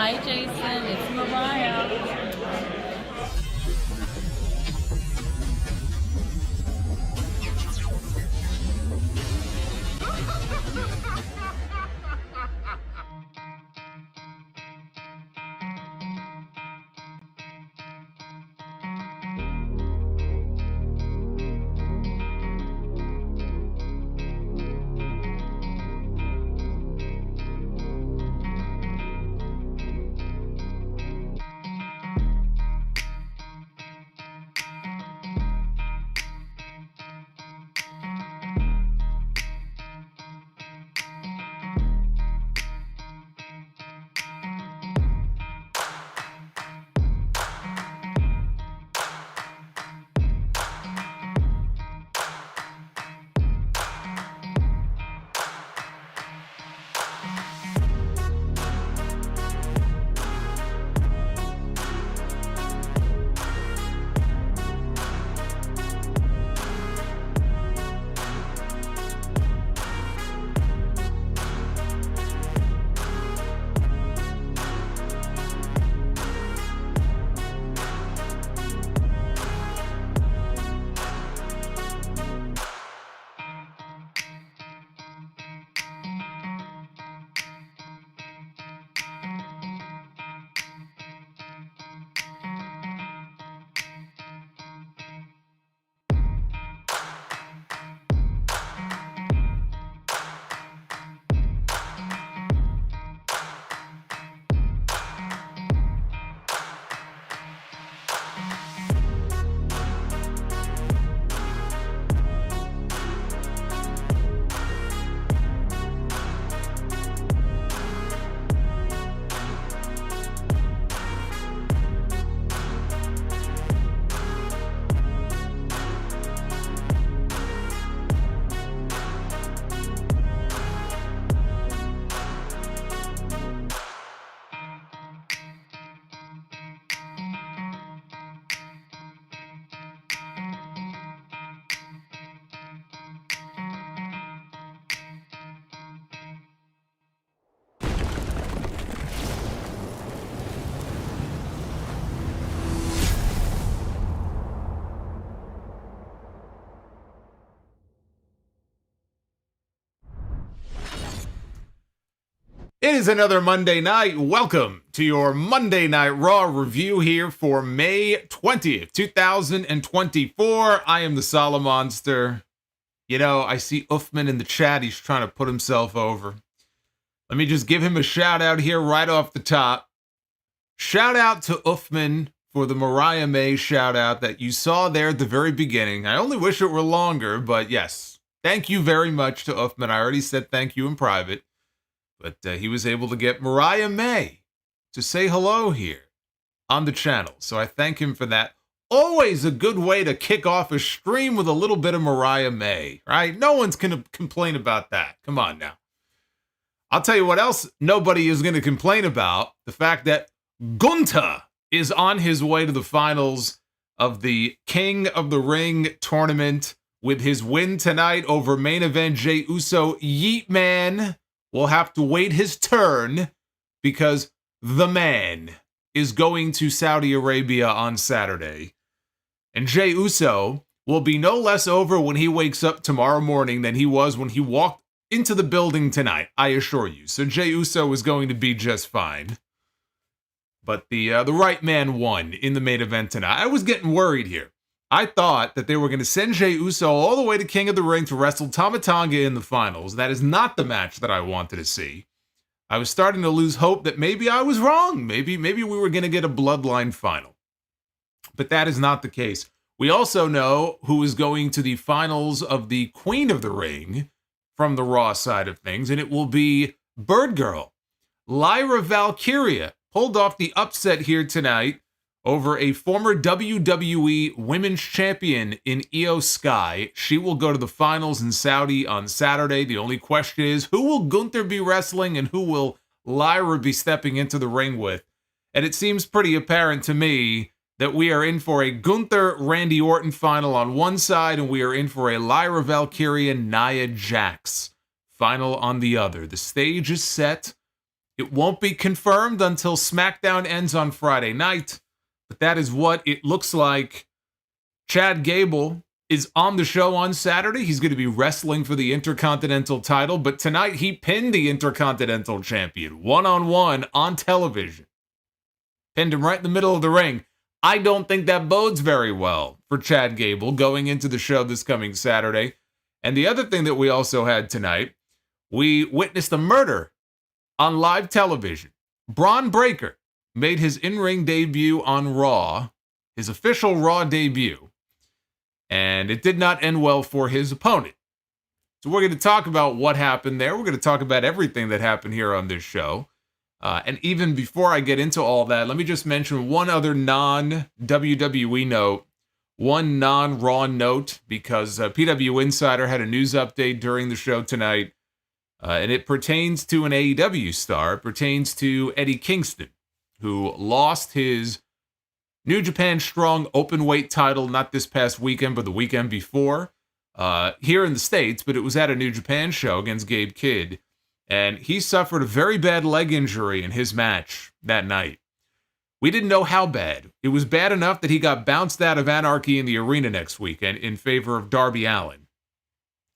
Hi, Jason. It's Mariah. It is another Monday night. Welcome to your Monday Night Raw review here for May 20th, 2024. I am the Solomonster. You know, I see Uffman in the chat. He's trying to put himself over. Let me just give him a shout out here right off the top. Shout out to Uffman for the Mariah May shout out that you saw there at the very beginning. I only wish it were longer, but yes. Thank you very much to Uffman. I already said thank you in private. But he was able to get Mariah May to say hello here on the channel. So I thank him for that. Always a good way to kick off a stream with a little bit of Mariah May, right? No one's going to complain about that. Come on now. I'll tell you what else nobody is going to complain about. The fact that Gunther is on his way to the finals of the King of the Ring tournament with his win tonight over main event Jey Uso. Yeet Man will have to wait his turn because the man is going to Saudi Arabia on Saturday. And Jey Uso will be no less over when he wakes up tomorrow morning than he was when he walked into the building tonight, I assure you. So Jey Uso is going to be just fine. But the right man won in the main event tonight. I was getting worried here. I thought that they were going to send Jey Uso all the way to King of the Ring to wrestle Tama Tonga in the finals. That is not the match that I wanted to see. I was starting to lose hope that maybe I was wrong. Maybe we were going to get a bloodline final. But that is not the case. We also know who is going to the finals of the Queen of the Ring from the Raw side of things, and it will be Bird Girl. Lyra Valkiria pulled off the upset here tonight over a former WWE Women's Champion in Io Sky. She will go to the finals in Saudi on Saturday. The only question is, who will Gunther be wrestling and who will Lyra be stepping into the ring with? And it seems pretty apparent to me that we are in for a Gunther-Randy Orton final on one side, and we are in for a Lyra Valkyria Nia Jax final on the other. The stage is set It won't be confirmed until SmackDown ends on Friday night, but that is what it looks like. Chad Gable is on the show on Saturday. He's going to be wrestling for the Intercontinental title, but tonight he pinned the Intercontinental champion one-on-one on television. Pinned him right in the middle of the ring. I don't think that bodes very well for Chad Gable going into the show this coming Saturday. And the other thing that we also had tonight, we witnessed a murder on live television. Braun Breaker made his in-ring debut on Raw, his official Raw debut, and it did not end well for his opponent. So we're going to talk about what happened there. We're going to talk about everything that happened here on this show. And even before I get into all that, let me just mention one other non-WWE note, one non-Raw note, because PW Insider had a news update during the show tonight, and it pertains to an AEW star. It pertains to Eddie Kingston, who lost his New Japan Strong Openweight title, not this past weekend, but the weekend before, here in the States, but it was at a New Japan show against Gabe Kidd. And he suffered a very bad leg injury in his match that night. We didn't know how bad. It was bad enough that he got bounced out of Anarchy in the Arena next weekend in favor of Darby Allin.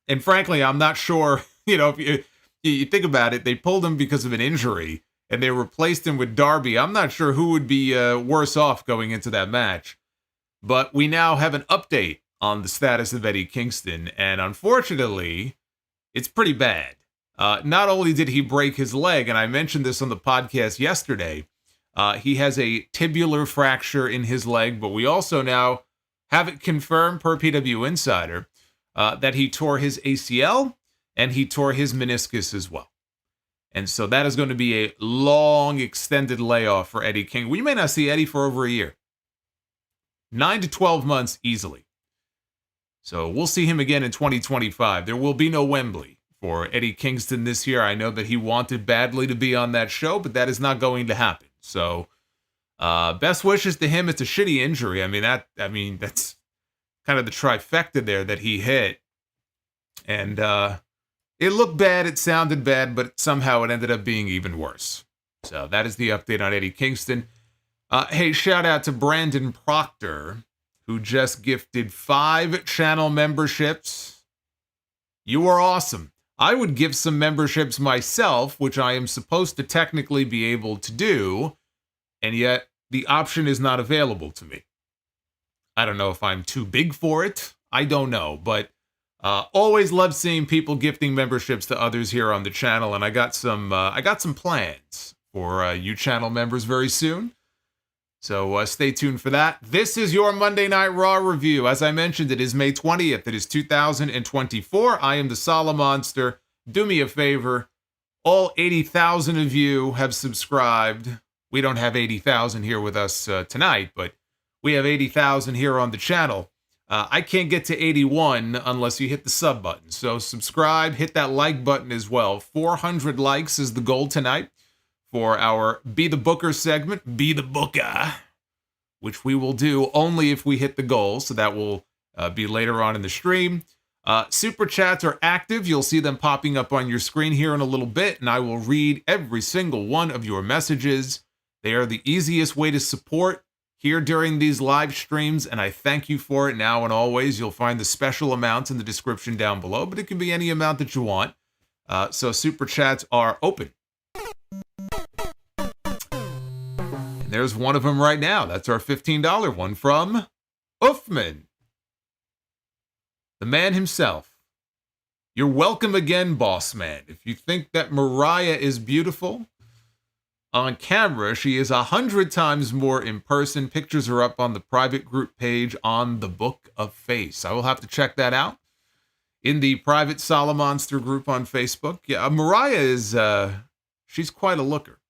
And frankly, I'm not sure, if you think about it, they pulled him because of an injury, and they replaced him with Darby. I'm not sure who would be worse off going into that match. But we now have an update on the status of Eddie Kingston, and unfortunately, it's pretty bad. Not only did he break his leg, and I mentioned this on the podcast yesterday, he has a tibular fracture in his leg, but we also now have it confirmed per PW Insider that he tore his ACL and he tore his meniscus as well. And so that is going to be a long, extended layoff for Eddie King. We may not see Eddie for over a year. 9 to 12 months easily. So we'll see him again in 2025. There will be no Wembley for Eddie Kingston this year. I know that he wanted badly to be on that show, but that is not going to happen. So, best wishes to him. It's a shitty injury. That's kind of the trifecta there that he hit. And it looked bad, it sounded bad, but somehow it ended up being even worse. So that is the update on Eddie Kingston. Hey, shout out to Brandon Proctor, who just gifted 5 channel memberships. You are awesome. I would give some memberships myself, which I am supposed to technically be able to do, and yet the option is not available to me. I don't know if I'm too big for it. I don't know, but always love seeing people gifting memberships to others here on the channel, and I got some plans for you channel members very soon. So stay tuned for that. This is your Monday Night Raw review. As I mentioned, it is May 20th. It is 2024. I am the Solomonster. Do me a favor. All 80,000 of you have subscribed. We don't have 80,000 here with us tonight, but we have 80,000 here on the channel. I can't get to 81 unless you hit the sub button. So subscribe, hit that like button as well. 400 likes is the goal tonight for our Be the Booker segment, Be the Booker, which we will do only if we hit the goal, so that will be later on in the stream. Super chats are active. You'll see them popping up on your screen here in a little bit, and I will read every single one of your messages. They are the easiest way to support here during these live streams, and I thank you for it now and always. You'll find the special amounts in the description down below, but it can be any amount that you want. So super chats are open. There's one of them right now. That's our $15 one from Uffman, the man himself. You're welcome again, boss man. If you think that Mariah is beautiful on camera, she is 100 times more in person. Pictures are up on the private group page on the Book of Face. I will have to check that out in the private Solomonster group on Facebook. Yeah, Mariah is, she's quite a looker.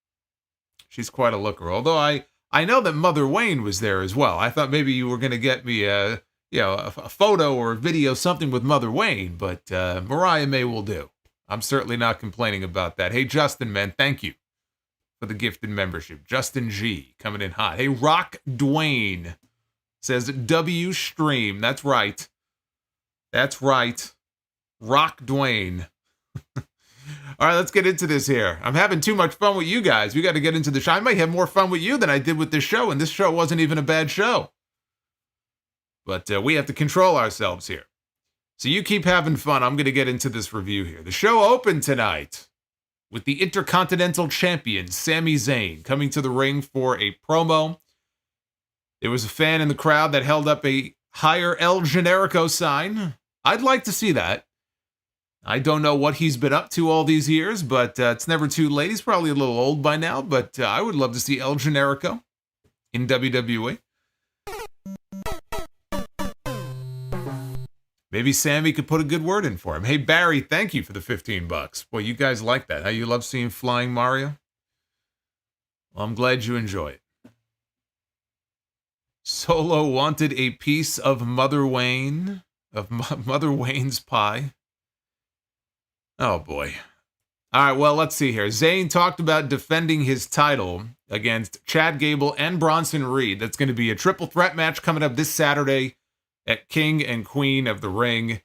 She's quite a looker. Although I know that Mother Wayne was there as well. I thought maybe you were going to get me a photo or a video, something with Mother Wayne, but Mariah May will do. I'm certainly not complaining about that. Hey, Justin, man, thank you for the gifted membership. Justin G coming in hot. Hey, Rock Dwayne says W stream. That's right. That's right. Rock Dwayne. All right, let's get into this here. I'm having too much fun with you guys. We got to get into the show. I might have more fun with you than I did with this show, and this show wasn't even a bad show. But we have to control ourselves here. So you keep having fun. I'm going to get into this review here. The show opened tonight with the Intercontinental Champion, Sami Zayn, coming to the ring for a promo. There was a fan in the crowd that held up a Higher El Generico sign. I'd like to see that. I don't know what he's been up to all these years, but it's never too late. He's probably a little old by now, but I would love to see El Generico in WWE. Maybe Sammy could put a good word in for him. Hey, Barry, thank you for the $15. Boy, you guys like that. How you love seeing Flying Mario? Well, I'm glad you enjoy it. Solo wanted a piece of Mother Wayne, of Mother Wayne's pie. Oh, boy. All right, well, let's see here. Zayn talked about defending his title against Chad Gable and Bronson Reed. That's going to be a triple threat match coming up this Saturday at King and Queen of the Ring.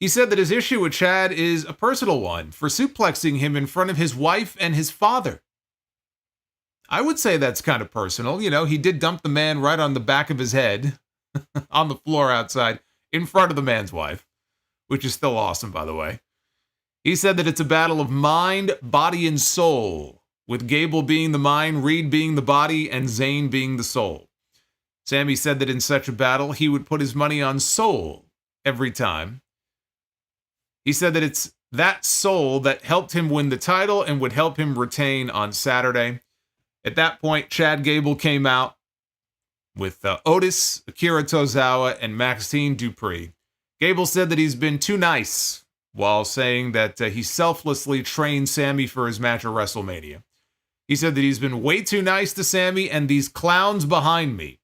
He said that his issue with Chad is a personal one for suplexing him in front of his wife and his father. I would say that's kind of personal. You know, he did dump the man right on the back of his head on the floor outside in front of the man's wife, which is still awesome, by the way. He said that it's a battle of mind, body, and soul, with Gable being the mind, Reed being the body, and Zayn being the soul. Sami said that in such a battle, he would put his money on soul every time. He said that it's that soul that helped him win the title and would help him retain on Saturday. At that point, Chad Gable came out with Otis, Akira Tozawa, and Maxine Dupree. Gable said that he's been too nice, while saying that he selflessly trained Sami for his match at WrestleMania. He said that he's been way too nice to Sami and these clowns behind me.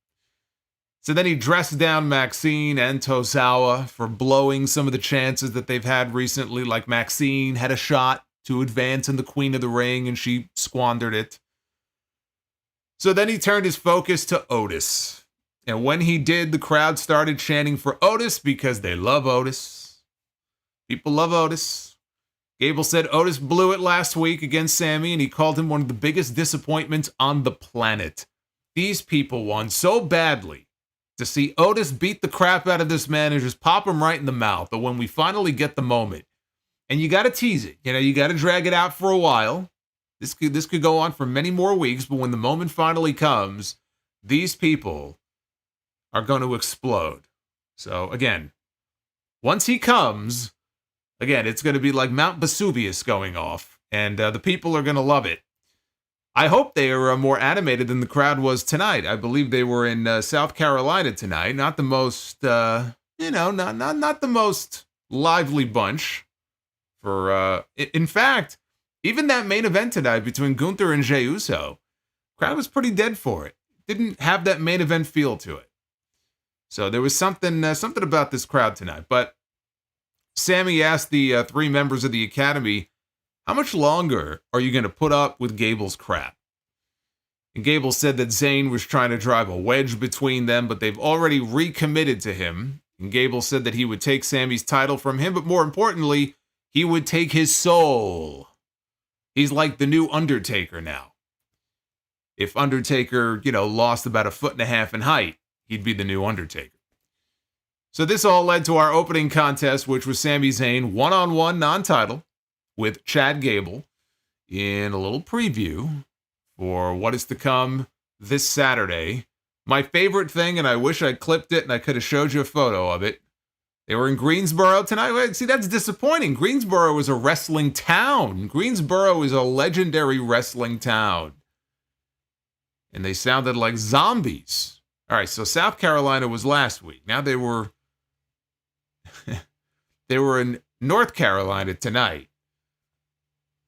So then he dressed down Maxine and Tozawa for blowing some of the chances that they've had recently, like Maxine had a shot to advance in the Queen of the Ring and she squandered it. So then he turned his focus to Otis. And when he did, the crowd started chanting for Otis because they love Otis. People love Otis. Gable said Otis blew it last week against Sami, and he called him one of the biggest disappointments on the planet. These people want so badly to see Otis beat the crap out of this man and just pop him right in the mouth. But when we finally get the moment, and you got to tease it, you got to drag it out for a while. This could go on for many more weeks, but when the moment finally comes, these people are going to explode. So again, once he comes, again, it's going to be like Mount Vesuvius going off, and the people are going to love it. I hope they are more animated than the crowd was tonight. I believe they were in South Carolina tonight. Not the most, not the most lively bunch. In fact, even that main event tonight between Gunther and Jey Uso, crowd was pretty dead for it. Didn't have that main event feel to it. So there was something about this crowd tonight, but Sami asked the three members of the Academy, how much longer are you going to put up with Gable's crap? And Gable said that Zayn was trying to drive a wedge between them, but they've already recommitted to him. And Gable said that he would take Sami's title from him, but more importantly, he would take his soul. He's like the new Undertaker now. If Undertaker, lost about 1.5 feet in height, he'd be the new Undertaker. So this all led to our opening contest, which was Sami Zayn one-on-one non-title with Chad Gable in a little preview for what is to come this Saturday. My favorite thing, and I wish I clipped it and I could have showed you a photo of it. They were in Greensboro tonight. See, that's disappointing. Greensboro is a wrestling town. Greensboro is a legendary wrestling town. And they sounded like zombies. All right, so South Carolina was last week. Now they were in North Carolina tonight.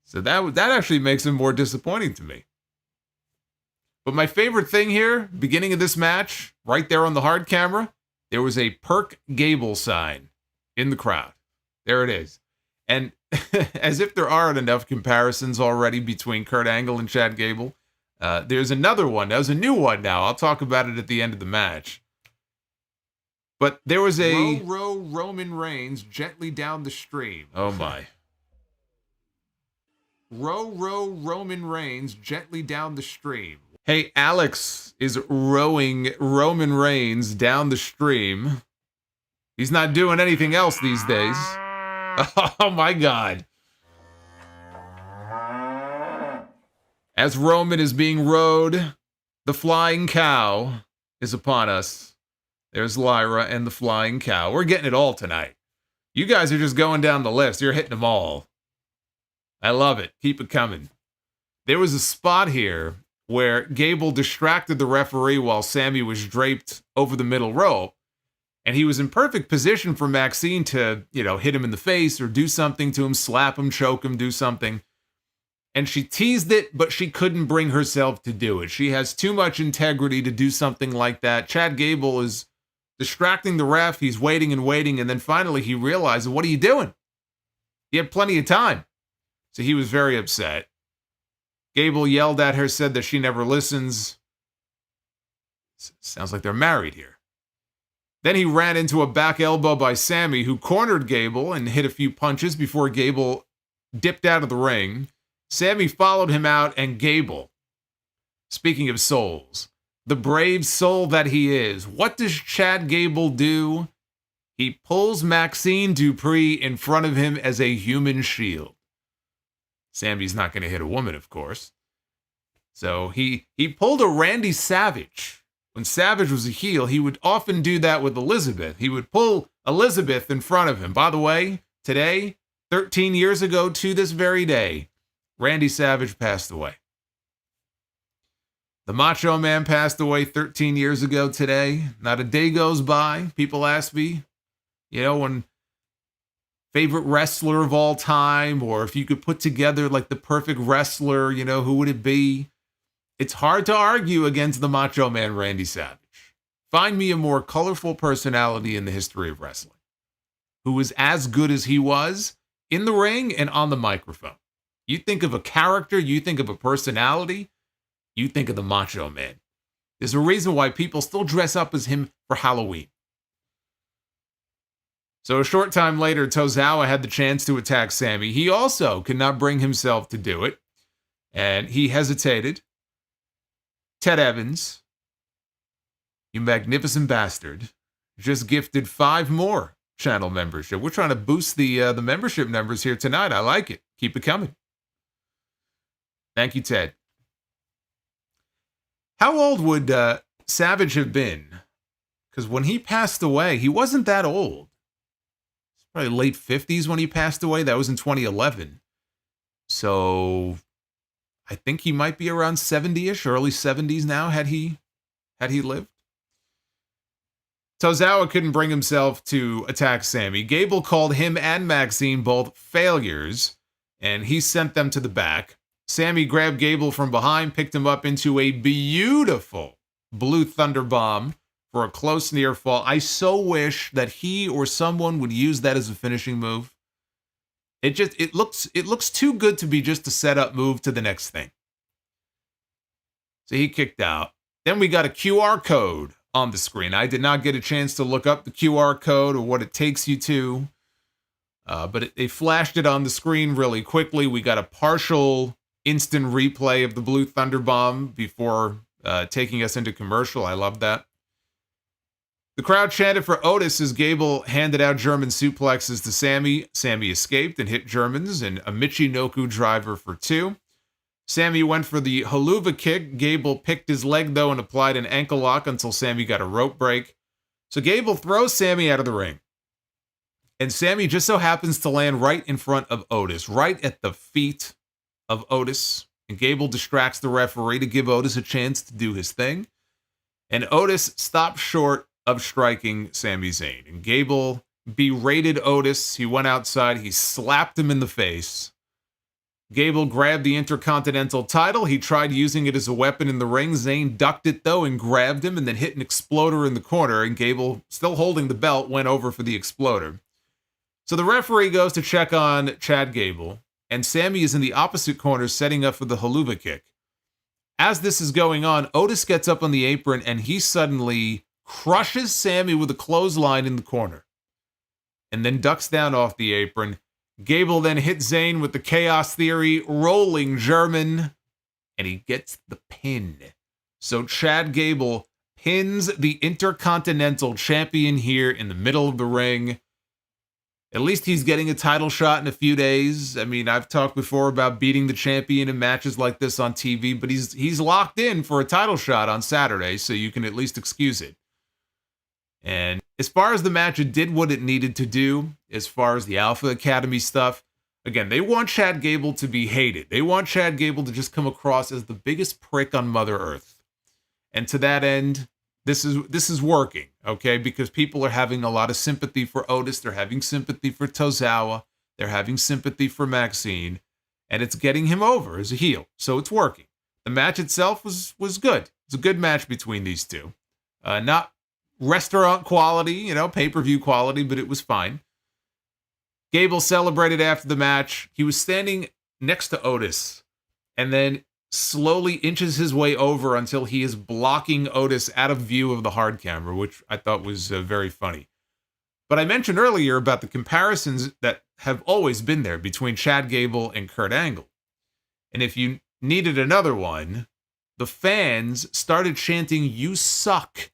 So that actually makes them more disappointing to me. But my favorite thing here, beginning of this match, right there on the hard camera, there was a Perk Gable sign in the crowd. There it is. And as if there aren't enough comparisons already between Kurt Angle and Chad Gable, there's another one. That was a new one now. I'll talk about it at the end of the match. But there was a row Roman Reigns gently down the stream. Oh my. Row Roman Reigns gently down the stream. Hey, Alex is rowing Roman Reigns down the stream. He's not doing anything else these days. Oh my God. As Roman is being rowed, the flying cow is upon us. There's Lyra and the flying cow. We're getting it all tonight. You guys are just going down the list. You're hitting them all. I love it. Keep it coming. There was a spot here where Gable distracted the referee while Sami was draped over the middle rope. And he was in perfect position for Maxine to, hit him in the face or do something to him, slap him, choke him, do something. And she teased it, but she couldn't bring herself to do it. She has too much integrity to do something like that. Chad Gable is distracting the ref. He's waiting, and then finally he realizes, what are you doing? He had plenty of time. So he was very upset. Gable yelled at her, said that she never listens. Sounds like they're married here. Then he ran into a back elbow by Sami, who cornered Gable and hit a few punches before Gable dipped out of the ring. Sami followed him out, and Gable, speaking of souls, the brave soul that he is, what does Chad Gable do? He pulls Maxine Dupree in front of him as a human shield. Sami's not going to hit a woman, of course. So he pulled a Randy Savage. When Savage was a heel, he would often do that with Elizabeth. He would pull Elizabeth in front of him. By the way, today, 13 years ago to this very day, Randy Savage passed away. The Macho Man passed away 13 years ago today. Not a day goes by. People ask me, when favorite wrestler of all time, or if you could put together like the perfect wrestler, who would it be? It's hard to argue against the Macho Man, Randy Savage. Find me a more colorful personality in the history of wrestling who was as good as he was in the ring and on the microphone. You think of a character, you think of a personality, you think of the Macho Man. There's a reason why people still dress up as him for Halloween. So a short time later, Tozawa had the chance to attack Sami. He also could not bring himself to do it, and he hesitated. Ted Evans, you magnificent bastard, just gifted 5 more channel membership. We're trying to boost the membership numbers here tonight. I like it. Keep it coming. Thank you, Ted. How old would Savage have been? Because when he passed away, he wasn't that old. It's probably late 50s when he passed away. That was in 2011. So I think he might be around 70-ish, early 70s now, had he lived. Tozawa couldn't bring himself to attack Sami. Gable called him and Maxine both failures, and he sent them to the back. Sami grabbed Gable from behind, picked him up into a beautiful blue thunder bomb for a close near fall. I so wish that he or someone would use that as a finishing move. It looks too good to be just a setup move to the next thing. So he kicked out. Then we got a QR code on the screen. I did not get a chance to look up the QR code or what it takes you to, but they flashed it on the screen really quickly. We got a partial instant replay of the Blue Thunder Bomb before taking us into commercial. I love that. The crowd chanted for Otis as Gable handed out German suplexes to Sami. Sami escaped and hit Germans and a Michinoku driver for 2. Sami went for the haluva kick. Gable picked his leg, though, and applied an ankle lock until Sami got a rope break. So Gable throws Sami out of the ring. And Sami just so happens to land right in front of Otis, right at the feet of Otis. And Gable distracts the referee to give Otis a chance to do his thing. And Otis stops short of striking Sami Zayn. And Gable berated Otis. He went outside. He slapped him in the face. Gable grabbed the Intercontinental title. He tried using it as a weapon in the ring. Zayn ducked it, though, and grabbed him and then hit an exploder in the corner. And Gable, still holding the belt, went over for the exploder. So the referee goes to check on Chad Gable. And Sami is in the opposite corner setting up for the haluva kick. As this is going on, Otis gets up on the apron and he suddenly crushes Sami with a clothesline in the corner. And then ducks down off the apron. Gable then hits Zayn with the Chaos Theory, rolling German, and he gets the pin. So Chad Gable pins the Intercontinental Champion here in the middle of the ring. At least he's getting a title shot in a few days. I mean, I've talked before about beating the champion in matches like this on TV, but he's locked in for a title shot on Saturday, so you can at least excuse it. And as far as the match, it did what it needed to do as far as the Alpha Academy stuff. Again, they want Chad Gable to be hated. They want Chad Gable to just come across as the biggest prick on Mother Earth. And to that end, this is working, okay? Because people are having a lot of sympathy for Otis. They're having sympathy for Tozawa. They're having sympathy for Maxine. And it's getting him over as a heel. So it's working. The match itself was good. It's a good match between these two. Not restaurant quality, pay-per-view quality, but it was fine. Gable celebrated after the match. He was standing next to Otis and then slowly inches his way over until he is blocking Otis out of view of the hard camera, which I thought was very funny. But I mentioned earlier about the comparisons that have always been there between Chad Gable and Kurt Angle. And if you needed another one, the fans started chanting, "You suck,"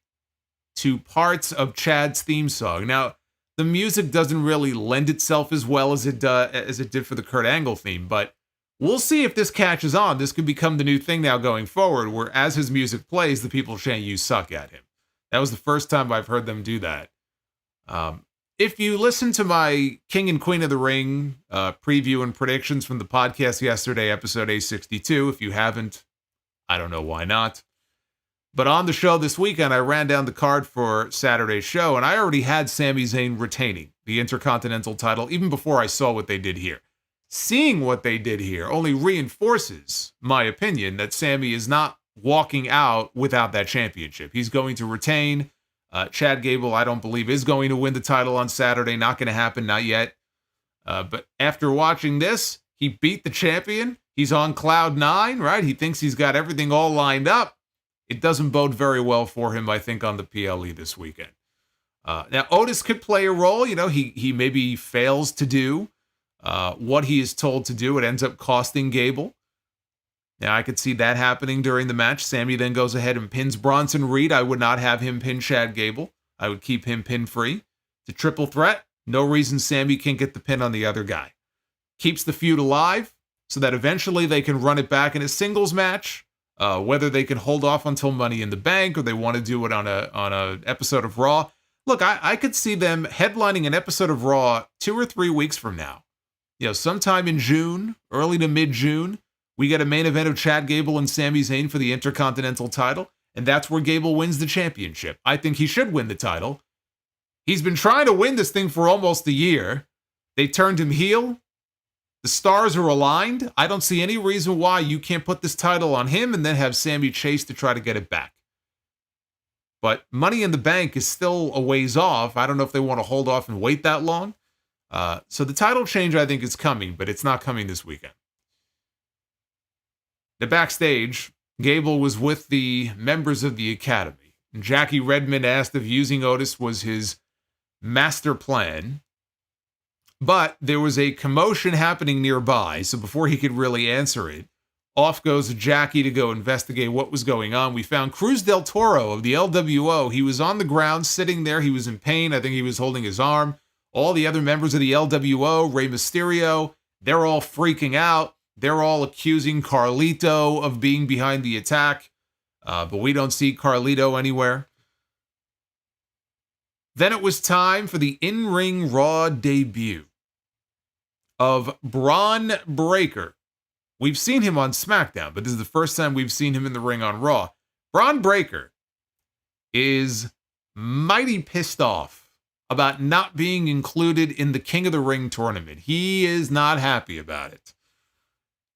to parts of Chad's theme song. Now, the music doesn't really lend itself as well as it did for the Kurt Angle theme, but we'll see if this catches on. This could become the new thing now going forward, where as his music plays, the people chant "You suck" at him. That was the first time I've heard them do that. If you listen to my King and Queen of the Ring preview and predictions from the podcast yesterday, episode A62, if you haven't, I don't know why not. But on the show this weekend, I ran down the card for Saturday's show, and I already had Sami Zayn retaining the Intercontinental title even before I saw what they did here. Seeing what they did here only reinforces my opinion that Sami is not walking out without that championship. He's going to retain. Chad Gable, I don't believe, is going to win the title on Saturday. Not going to happen, not yet. But after watching this, he beat the champion. He's on cloud nine, right? He thinks he's got everything all lined up. It doesn't bode very well for him, I think, on the PLE this weekend. Now, Otis could play a role. He maybe fails to do what he is told to do. It ends up costing Gable. Now, I could see that happening during the match. Sami then goes ahead and pins Bronson Reed. I would not have him pin Chad Gable. I would keep him pin-free. It's a triple threat. No reason Sami can't get the pin on the other guy. Keeps the feud alive so that eventually they can run it back in a singles match. Whether they can hold off until Money in the Bank or they want to do it on a episode of Raw. Look, I could see them headlining an episode of Raw 2 or 3 weeks from now. Sometime in June, early to mid-June, we get a main event of Chad Gable and Sami Zayn for the Intercontinental title, and that's where Gable wins the championship. I think he should win the title. He's been trying to win this thing for almost a year. They turned him heel. The stars are aligned. I don't see any reason why you can't put this title on him and then have Sami chase to try to get it back. But Money in the Bank is still a ways off. I don't know if they want to hold off and wait that long. So the title change, I think, is coming, but it's not coming this weekend. The backstage, Gable was with the members of the Academy. Jackie Redmond asked if using Otis was his master plan. But there was a commotion happening nearby, so before he could really answer it, off goes Jackie to go investigate what was going on. We found Cruz del Toro of the LWO. He was on the ground, sitting there. He was in pain. I think he was holding his arm. All the other members of the LWO, Rey Mysterio, they're all freaking out. They're all accusing Carlito of being behind the attack, but we don't see Carlito anywhere. Then it was time for the in-ring Raw debut of Braun Breaker. We've seen him on SmackDown, but this is the first time we've seen him in the ring on Raw. Braun Breaker is mighty pissed off about not being included in the King of the Ring tournament. He is not happy about it.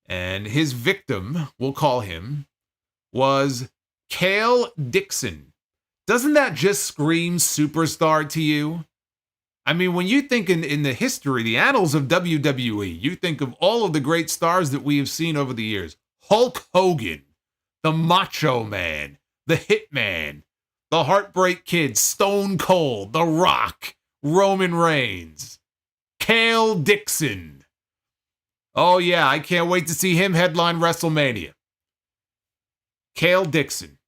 And his victim, we'll call him, was Kale Dixon. Doesn't that just scream superstar to you? I mean, when you think in the history, the annals of WWE, you think of all of the great stars that we have seen over the years. Hulk Hogan, the Macho Man, the Hitman, the Heartbreak Kid, Stone Cold, The Rock, Roman Reigns, Kale Dixon. Oh, yeah, I can't wait to see him headline WrestleMania. Kale Dixon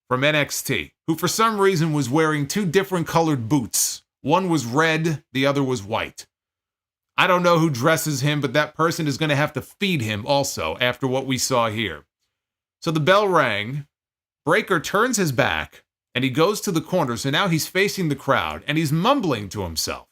from NXT, who for some reason was wearing two different colored boots. One was red, the other was white. I don't know who dresses him, but that person is going to have to feed him also after what we saw here. So the bell rang. Breaker turns his back, and he goes to the corner. So now he's facing the crowd, and he's mumbling to himself.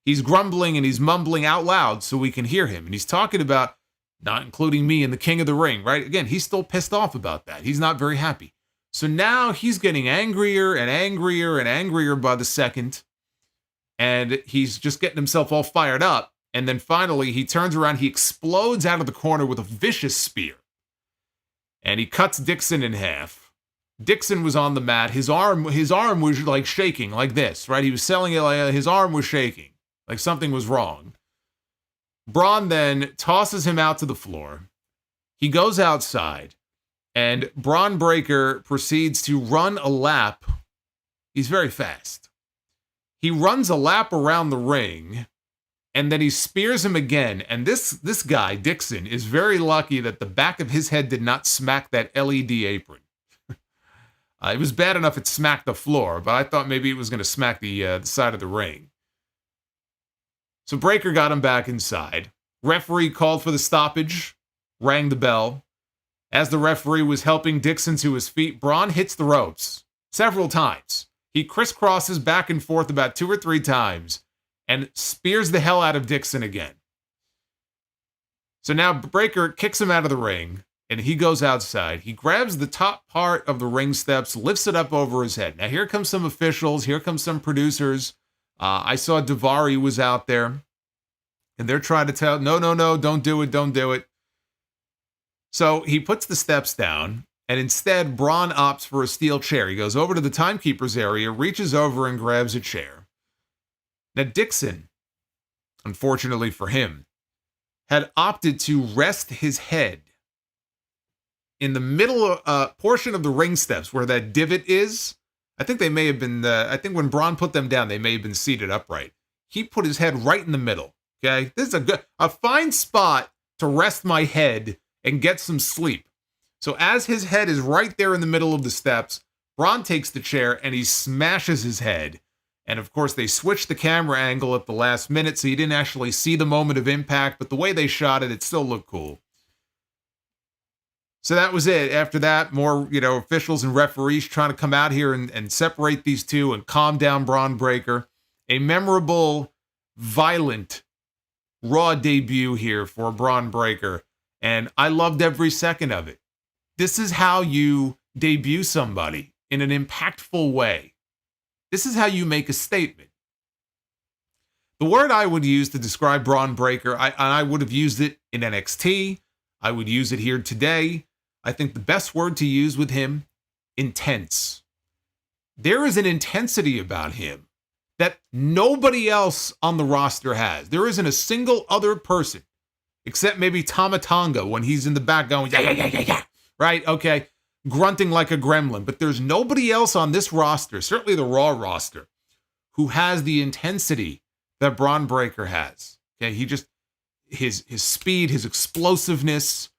He's grumbling and he's mumbling out loud so we can hear him. And he's talking about not including me in the King of the Ring, right? Again, he's still pissed off about that. He's not very happy. So now he's getting angrier and angrier and angrier by the second. And he's just getting himself all fired up. And then finally, he turns around, he explodes out of the corner with a vicious spear. And he cuts Dixon in half. Dixon was on the mat. His arm was like shaking like this, right? He was selling it like his arm was shaking, like something was wrong. Braun then tosses him out to the floor. He goes outside, and Braun Breaker proceeds to run a lap. He's very fast. He runs a lap around the ring, and then he spears him again. And this guy, Dixon, is very lucky that the back of his head did not smack that LED apron. It was bad enough it smacked the floor, but I thought maybe it was going to smack the side of the ring. So Breaker got him back inside. Referee called for the stoppage, rang the bell. As the referee was helping Dixon to his feet, Braun hits the ropes several times. He crisscrosses back and forth about 2 or 3 times and spears the hell out of Dixon again. So now Breaker kicks him out of the ring, and he goes outside. He grabs the top part of the ring steps, lifts it up over his head. Now here comes some officials. Here comes some producers. I saw Daivari was out there, and they're trying to tell, no, don't do it. So he puts the steps down, and instead Braun opts for a steel chair. He goes over to the timekeeper's area, reaches over and grabs a chair. Now Dixon, unfortunately for him, had opted to rest his head in the middle portion of the ring steps where that divot is. I think they may have been, I think when Braun put them down, they may have been seated upright. He put his head right in the middle, okay? This is a fine spot to rest my head and get some sleep. So as his head is right there in the middle of the steps, Braun takes the chair and he smashes his head. And of course, they switched the camera angle at the last minute, so you didn't actually see the moment of impact, but the way they shot it, it still looked cool. So that was it. After that, more, officials and referees trying to come out here and separate these two and calm down Braun Breaker. A memorable, violent Raw debut here for Braun Breaker, and I loved every second of it. This is how you debut somebody in an impactful way. This is how you make a statement. The word I would use to describe Braun Breaker, I would have used it in NXT. I would use it here today. I think the best word to use with him, intense. There is an intensity about him that nobody else on the roster has. There isn't a single other person, except maybe Tama Tonga when he's in the back going, yeah. Right? Okay. Grunting like a gremlin. But there's nobody else on this roster, certainly the Raw roster, who has the intensity that Braun Breaker has. Okay. He just, his speed, his explosiveness,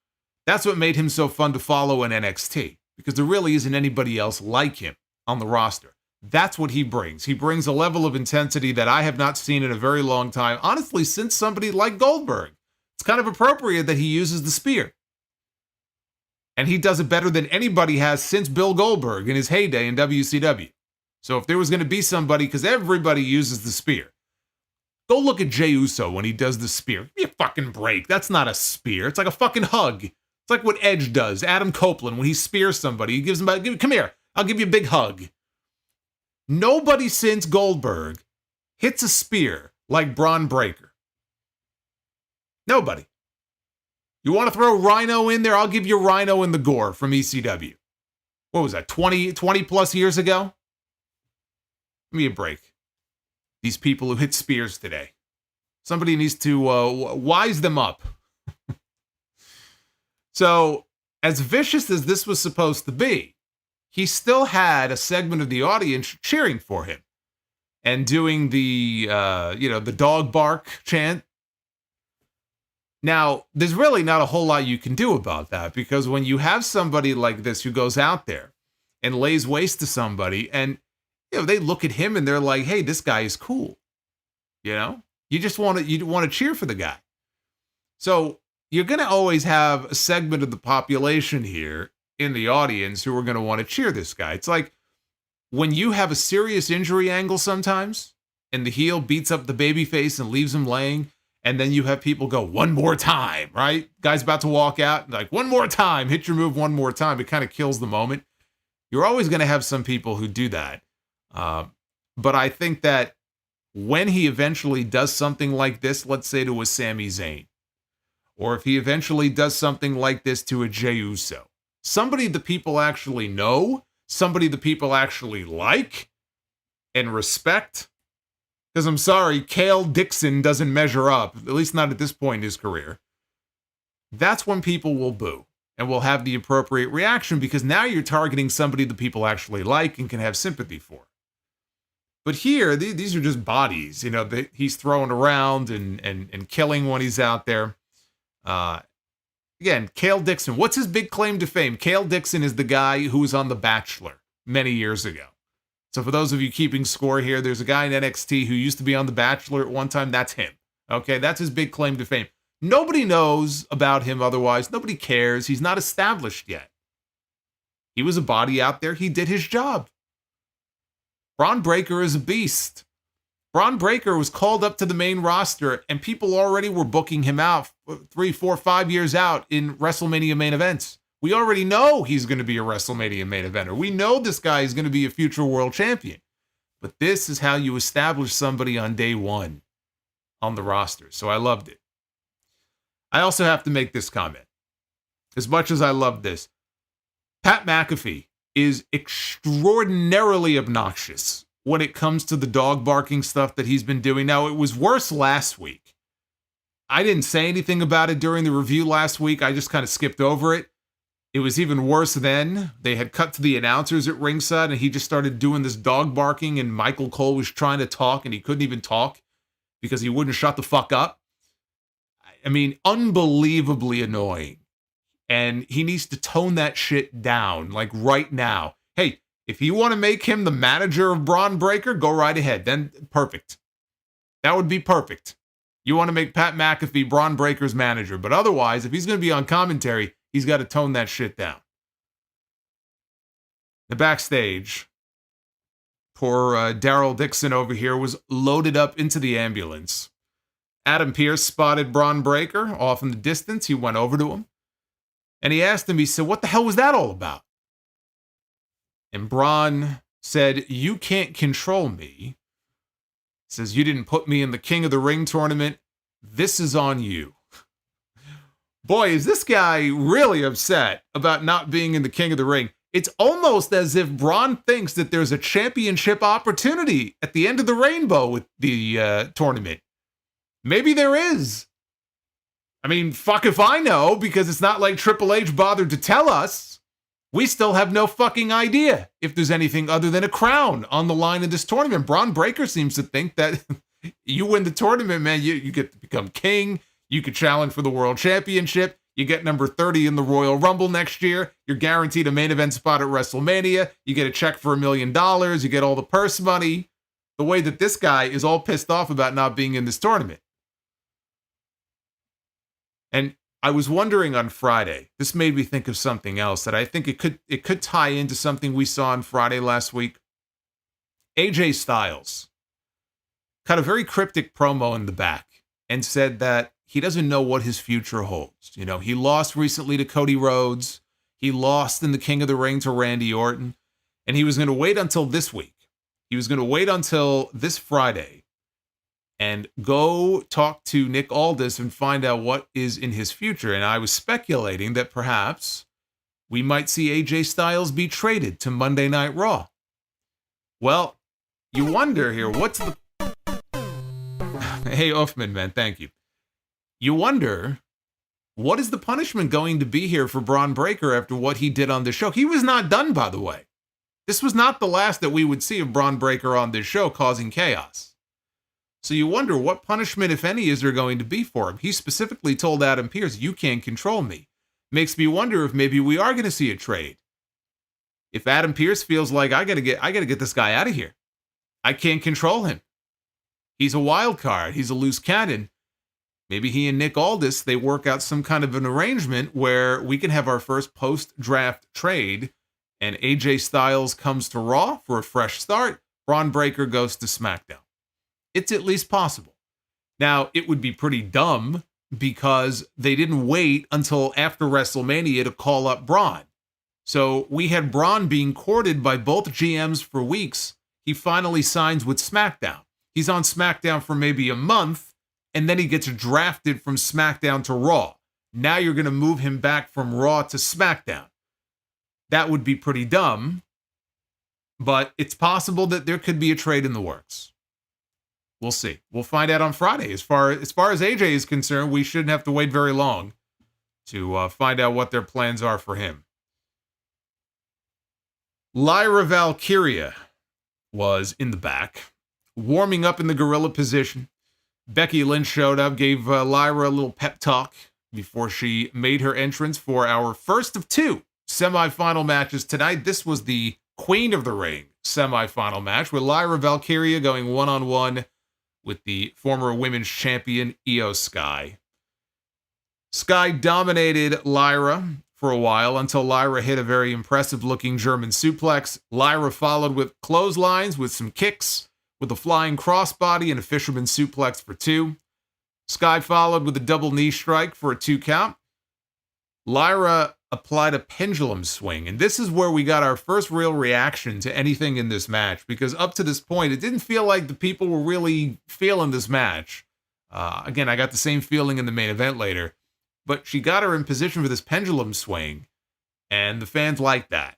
that's what made him so fun to follow in NXT, because there really isn't anybody else like him on the roster. That's what he brings. He brings a level of intensity that I have not seen in a very long time, honestly, since somebody like Goldberg. It's kind of appropriate that he uses the spear. And he does it better than anybody has since Bill Goldberg in his heyday in WCW. So if there was going to be somebody, because everybody uses the spear, go look at Jey Uso when he does the spear. Give me a fucking break. That's not a spear. It's like a fucking hug. It's like what Edge does. Adam Copeland, when he spears somebody, he gives him come here, I'll give you a big hug. Nobody since Goldberg hits a spear like Braun Breaker. Nobody. You want to throw Rhino in there? I'll give you Rhino in the Gore from ECW. What was that, 20 plus years ago? Give me a break. These people who hit spears today. Somebody needs to wise them up. So, as vicious as this was supposed to be, he still had a segment of the audience cheering for him and doing the, the dog bark chant. Now, there's really not a whole lot you can do about that, because when you have somebody like this who goes out there and lays waste to somebody, and they look at him and they're like, hey, this guy is cool. You just want to cheer for the guy. So you're going to always have a segment of the population here in the audience who are going to want to cheer this guy. It's like when you have a serious injury angle sometimes and the heel beats up the babyface and leaves him laying, and then you have people go, one more time, right? Guy's about to walk out, like, one more time, hit your move one more time. It kind of kills the moment. You're always going to have some people who do that. But I think that when he eventually does something like this, let's say to a Sami Zayn, or if he eventually does something like this to a Jey Uso, somebody the people actually know, somebody the people actually like and respect, because I'm sorry, Cale Dixon doesn't measure up, at least not at this point in his career. That's when people will boo and will have the appropriate reaction, because now you're targeting somebody the people actually like and can have sympathy for. But here, these are just bodies, that he's throwing around and killing when he's out there. Again, Cale Dixon, what's his big claim to fame? Cale Dixon is the guy who was on The Bachelor many years ago. So for those of you keeping score here, there's a guy in NXT who used to be on The Bachelor at one time. That's him. Okay, that's his big claim to fame. Nobody knows about him otherwise. Nobody cares. He's not established yet. He was a body out there. He did his job. Braun Breaker is a beast. Braun Breaker was called up to the main roster, and people already were booking him out 3, 4, 5 years out in WrestleMania main events. We already know he's going to be a WrestleMania main eventer. We know this guy is going to be a future world champion. But this is how you establish somebody on day one on the roster. So I loved it. I also have to make this comment. As much as I love this, Pat McAfee is extraordinarily obnoxious when it comes to the dog barking stuff that he's been doing. Now, it was worse last week. I didn't say anything about it during the review last week. I just kind of skipped over it. It was even worse then. They had cut to the announcers at ringside, and he just started doing this dog barking, and Michael Cole was trying to talk, and he couldn't even talk because he wouldn't shut the fuck up. I mean, unbelievably annoying. And he needs to tone that shit down, like right now. Hey, if you want to make him the manager of Braun Breaker, go right ahead. Then perfect. That would be perfect. You want to make Pat McAfee Braun Breaker's manager. But otherwise, if he's going to be on commentary, he's got to tone that shit down. The backstage, poor Daryl Dixon over here was loaded up into the ambulance. Adam Pearce spotted Braun Breaker off in the distance. He went over to him. And he asked him, he said, what the hell was that all about? And Braun said, you can't control me. He says, you didn't put me in the King of the Ring tournament. This is on you. Boy, is this guy really upset about not being in the King of the Ring. It's almost as if Braun thinks that there's a championship opportunity at the end of the rainbow with the tournament. Maybe there is. I mean, fuck if I know, because it's not like Triple H bothered to tell us. We still have no fucking idea if there's anything other than a crown on the line in this tournament. Braun Breaker seems to think that you win the tournament, man, you get to become king. You could challenge for the world championship. You get number 30 in the Royal Rumble next year. You're guaranteed a main event spot at WrestleMania. You get a check for $1 million. You get all the purse money. The way that this guy is all pissed off about not being in this tournament. And I was wondering on Friday, this made me think of something else that I think it could tie into something we saw on Friday last week. AJ Styles cut a very cryptic promo in the back and said that he doesn't know what his future holds. You know, he lost recently to Cody Rhodes. He lost in the King of the Ring to Randy Orton. And he was going to wait until this week. He was going to wait until this Friday and go talk to Nick Aldis and find out what is in his future. And I was speculating that perhaps we might see AJ Styles be traded to Monday Night Raw. Well, you wonder here, what's the... Hey, Uffman, man, thank you. You wonder, what is the punishment going to be here for Braun Breaker after what he did on this show? He was not done, by the way. This was not the last that we would see of Braun Breaker on this show causing chaos. So you wonder what punishment, if any, is there going to be for him. He specifically told Adam Pearce, "You can't control me." Makes me wonder if maybe we are going to see a trade. If Adam Pearce feels like I gotta get this guy out of here. I can't control him. He's a wild card. He's a loose cannon. Maybe he and Nick Aldis, they work out some kind of an arrangement where we can have our first post-draft trade, and AJ Styles comes to Raw for a fresh start. Braun Breaker goes to SmackDown. It's at least possible. Now, it would be pretty dumb because they didn't wait until after WrestleMania to call up Braun. So we had Braun being courted by both GMs for weeks. He finally signs with SmackDown. He's on SmackDown for maybe a month, and then he gets drafted from SmackDown to Raw. Now you're going to move him back from Raw to SmackDown. That would be pretty dumb, but it's possible that there could be a trade in the works. We'll see. We'll find out on Friday. As far as AJ is concerned, we shouldn't have to wait very long to find out what their plans are for him. Lyra Valkiria was in the back, warming up in the gorilla position. Becky Lynch showed up, gave Lyra a little pep talk before she made her entrance for our first of two semifinal matches tonight. This was the Queen of the Ring semifinal match with Lyra Valkiria going one-on-one with the former women's champion, Io Sky. Sky dominated Lyra for a while until Lyra hit a very impressive-looking German suplex. Lyra followed with clotheslines, with some kicks, with a flying crossbody and a fisherman suplex for two. Sky followed with a double knee strike for a 2 count. Lyra applied a pendulum swing, and this is where we got our first real reaction to anything in this match, because up to this point, it didn't feel like the people were really feeling this match. Again, I got the same feeling in the main event later, but she got her in position for this pendulum swing, and the fans liked that.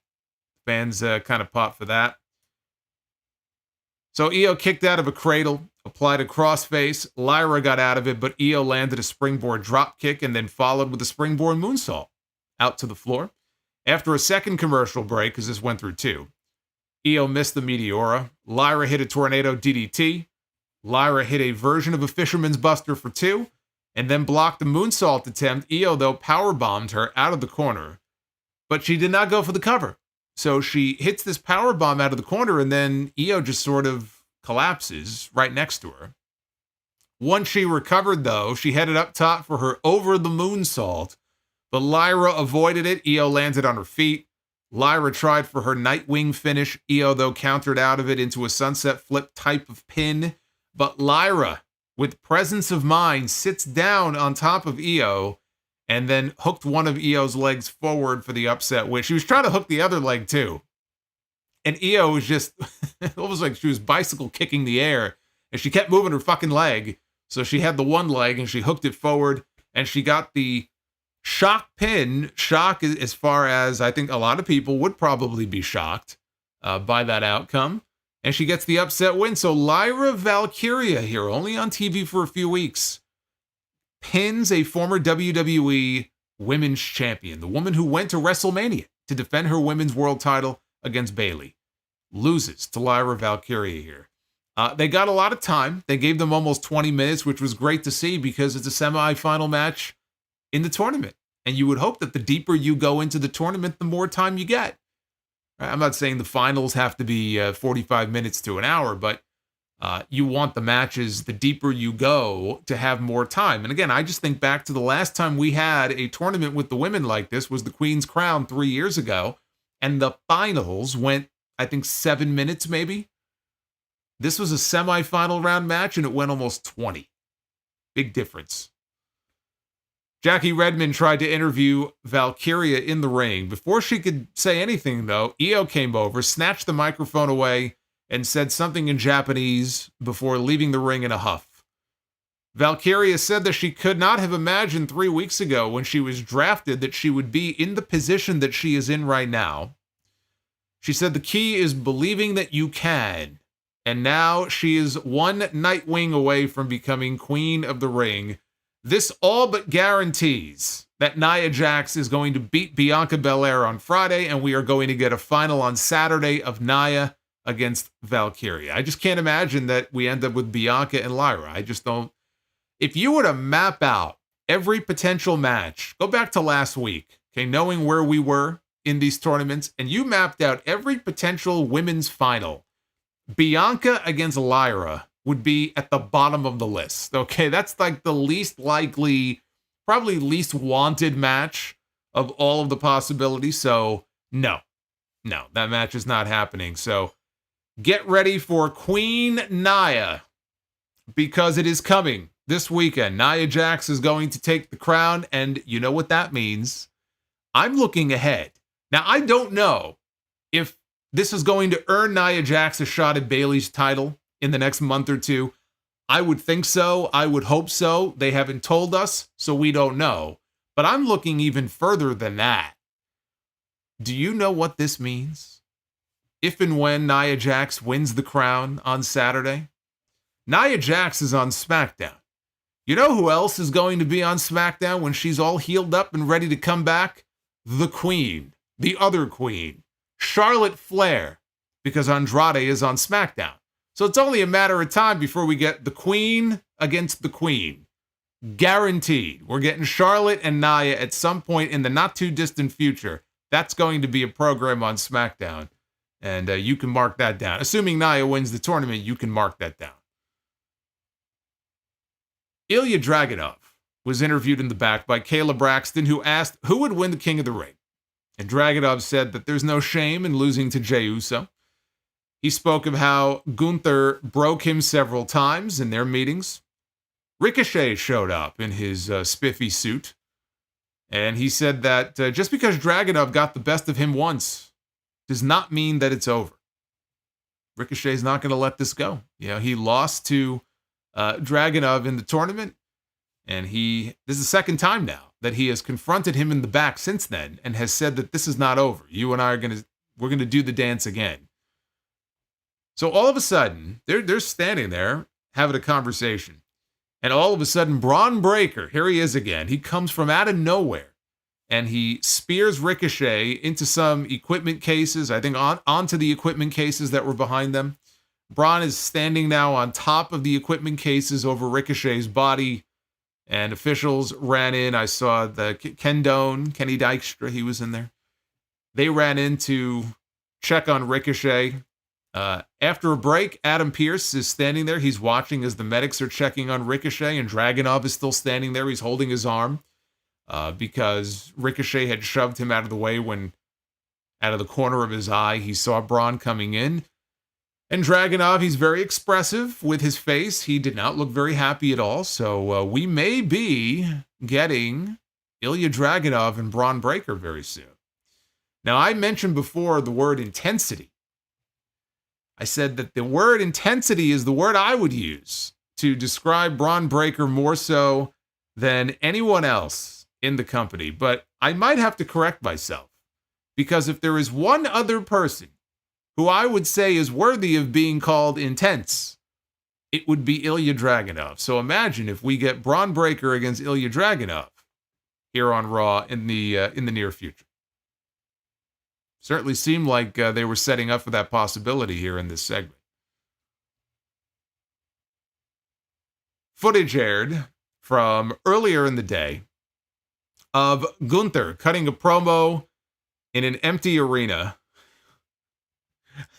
Fans kind of popped for that. So Io kicked out of a cradle, applied a crossface. Lyra got out of it, but Io landed a springboard drop kick and then followed with a springboard moonsault out to the floor. After a second commercial break, because this went through 2, Io missed the Meteora. Lyra hit a tornado DDT. Lyra hit a version of a fisherman's buster for 2, and then blocked a moonsault attempt. Io, though, powerbombed her out of the corner, but she did not go for the cover. So she hits this powerbomb out of the corner, and then Io just sort of collapses right next to her. Once she recovered, though, she headed up top for her over-the-moonsault, but Lyra avoided it. Io landed on her feet. Lyra tried for her Nightwing finish. Io, though, countered out of it into a sunset flip type of pin. But Lyra, with presence of mind, sits down on top of Io and then hooked one of Io's legs forward for the upset win. She was trying to hook the other leg, too. And Io was just almost like she was bicycle kicking the air, and she kept moving her fucking leg. So she had the one leg, and she hooked it forward, and she got the shock pin. Shock as far as I think a lot of people would probably be shocked by that outcome. And she gets the upset win. So Lyra Valkiria here, only on TV for a few weeks, pins a former WWE Women's Champion, the woman who went to WrestleMania to defend her women's world title against Bayley. Loses to Lyra Valkiria here. They got a lot of time. They gave them almost 20 minutes, which was great to see because it's a semifinal match in the tournament. And you would hope that the deeper you go into the tournament, the more time you get. I'm not saying the finals have to be 45 minutes to an hour, but you want the matches, the deeper you go, to have more time. And again, I just think back to the last time we had a tournament with the women like this was the Queen's Crown 3 years ago. And the finals went, I think, 7 minutes maybe. This was a semifinal round match, and it went almost 20. Big difference. Jackie Redmond tried to interview Valkyria in the ring. Before she could say anything, though, Io came over, snatched the microphone away, and said something in Japanese before leaving the ring in a huff. Valkyria said that she could not have imagined 3 weeks ago when she was drafted that she would be in the position that she is in right now. She said the key is believing that you can. And now she is one Nightwing away from becoming Queen of the Ring. This all but guarantees that Nia Jax is going to beat Bianca Belair on Friday, and we are going to get a final on Saturday of Nia against Valkyria. I just can't imagine that we end up with Bianca and Lyra. I just don't. If you were to map out every potential match, go back to last week, okay, knowing where we were in these tournaments, and you mapped out every potential women's final, Bianca against Lyra would be at the bottom of the list, okay? That's like the least likely, probably least wanted match of all of the possibilities, so no, that match is not happening. So get ready for Queen Nia, because it is coming this weekend. Nia Jax is going to take the crown, and you know what that means. I'm looking ahead. Now, I don't know if this is going to earn Nia Jax a shot at Bayley's title in the next month or two. I would think so. I would hope so. They haven't told us, so we don't know. But I'm looking even further than that. Do you know what this means? If and when Nia Jax wins the crown on Saturday, Nia Jax is on SmackDown. You know who else is going to be on SmackDown when she's all healed up and ready to come back? The Queen. The other Queen. Charlotte Flair. Because Andrade is on SmackDown. So it's only a matter of time before we get the Queen against the Queen. Guaranteed. We're getting Charlotte and Nia at some point in the not too distant future. That's going to be a program on SmackDown. And you can mark that down. Assuming Nia wins the tournament, you can mark that down. Ilya Dragunov was interviewed in the back by Kayla Braxton, who asked who would win the King of the Ring. And Dragunov said that there's no shame in losing to Jey Uso. He spoke of how Gunther broke him several times in their meetings. Ricochet showed up in his spiffy suit. And he said that just because Dragunov got the best of him once does not mean that it's over. Ricochet's not going to let this go. You know, he lost to Dragunov in the tournament, and this is the second time now that he has confronted him in the back since then and has said that this is not over. You and I we're going to do the dance again. So all of a sudden, they're standing there having a conversation, and all of a sudden, Braun Breaker, here he is again. He comes from out of nowhere, and he spears Ricochet into some equipment cases, I think onto the equipment cases that were behind them. Braun is standing now on top of the equipment cases over Ricochet's body, and officials ran in. I saw the Kenny Dykstra, he was in there. They ran in to check on Ricochet. After a break, Adam Pearce is standing there. He's watching as the medics are checking on Ricochet, and Dragunov is still standing there. He's holding his arm because Ricochet had shoved him out of the way when, out of the corner of his eye, he saw Braun coming in. And Dragunov, he's very expressive with his face. He did not look very happy at all. So we may be getting Ilya Dragunov and Braun Breaker very soon. Now, I mentioned before the word intensity. I said that the word intensity is the word I would use to describe Braun Breaker more so than anyone else in the company. But I might have to correct myself, because if there is one other person who I would say is worthy of being called intense, it would be Ilya Dragunov. So imagine if we get Braun Breaker against Ilya Dragunov here on Raw in the near future. Certainly seemed like they were setting up for that possibility here in this segment. Footage aired from earlier in the day of Gunther cutting a promo in an empty arena.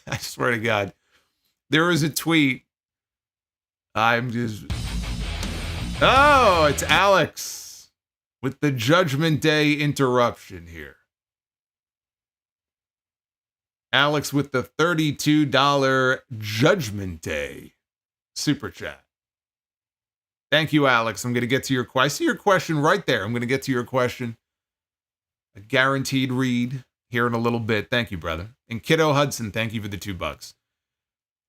I swear to God, there was a tweet. It's Alex with the Judgment Day interruption here. Alex with the $32 Judgment Day super chat. Thank you, Alex. I'm going to get to your question. I see your question right there. I'm going to get to your question. A guaranteed read here in a little bit. Thank you, brother. And Kiddo Hudson, thank you for the $2.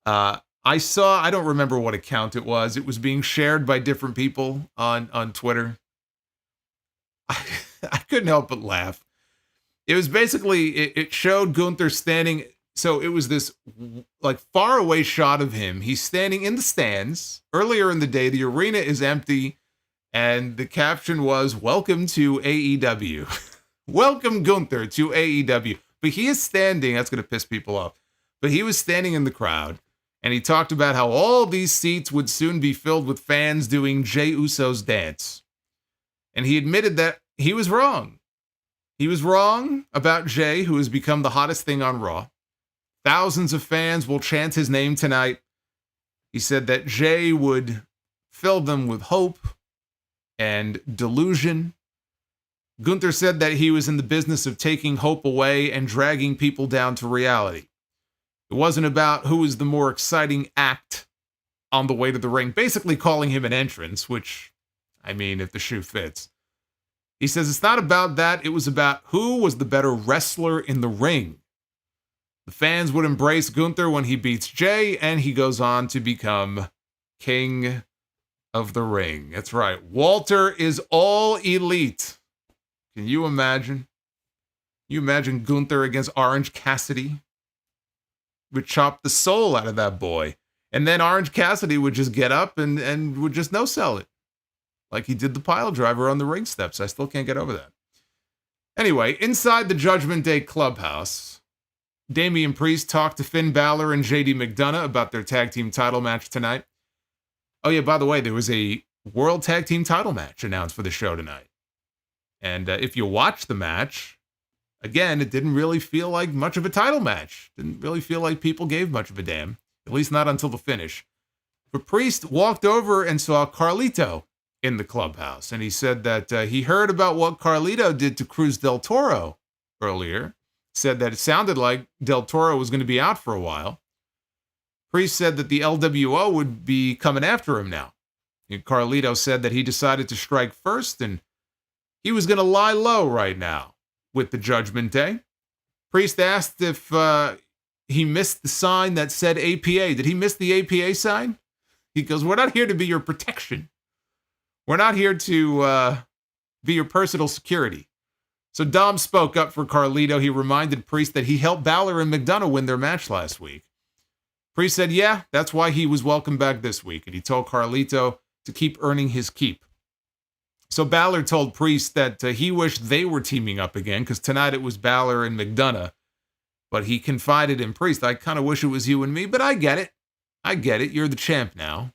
I saw, I don't remember what account it was. It was being shared by different people on Twitter. I couldn't help but laugh. It was basically, it showed Gunther standing. So it was this like far away shot of him. He's standing in the stands. Earlier in the day, the arena is empty. And the caption was, "Welcome to AEW." Welcome, Gunther, to AEW. But he is standing. That's going to piss people off. But he was standing in the crowd, and he talked about how all these seats would soon be filled with fans doing Jey Uso's dance. And he admitted that he was wrong. He was wrong about Jey, who has become the hottest thing on Raw. Thousands of fans will chant his name tonight. He said that Jey would fill them with hope and delusion. Gunther said that he was in the business of taking hope away and dragging people down to reality. It wasn't about who was the more exciting act on the way to the ring, basically calling him an entrance, which, I mean, if the shoe fits. He says it's not about that. It was about who was the better wrestler in the ring. The fans would embrace Gunther when he beats Jey, and he goes on to become King of the Ring. That's right. Walter is all elite. Can you imagine? Can you imagine Gunther against Orange Cassidy? Would chop the soul out of that boy. And then Orange Cassidy would just get up and would just no-sell it. Like he did the pile driver on the ring steps. I still can't get over that. Anyway, inside the Judgment Day clubhouse, Damian Priest talked to Finn Balor and JD McDonough about their tag team title match tonight. Oh yeah, by the way, there was a World Tag Team title match announced for the show tonight. And if you watch the match, again, it didn't really feel like much of a title match. Didn't really feel like people gave much of a damn, at least not until the finish. But Priest walked over and saw Carlito in the clubhouse, and he said that he heard about what Carlito did to Cruz del Toro earlier. Said that it sounded like del Toro was going to be out for a while. Priest said that the LWO would be coming after him now. And Carlito said that he decided to strike first, and he was going to lie low right now with the Judgment Day. Priest asked if he missed the sign that said APA. Did he miss the APA sign? He goes, we're not here to be your protection. We're not here to be your personal security. So Dom spoke up for Carlito. He reminded Priest that he helped Balor and McDonough win their match last week. Priest said, yeah, that's why he was welcome back this week. And he told Carlito to keep earning his keep. So Balor told Priest that he wished they were teaming up again, because tonight it was Balor and McDonough. But he confided in Priest, I kind of wish it was you and me, but I get it. I get it. You're the champ now.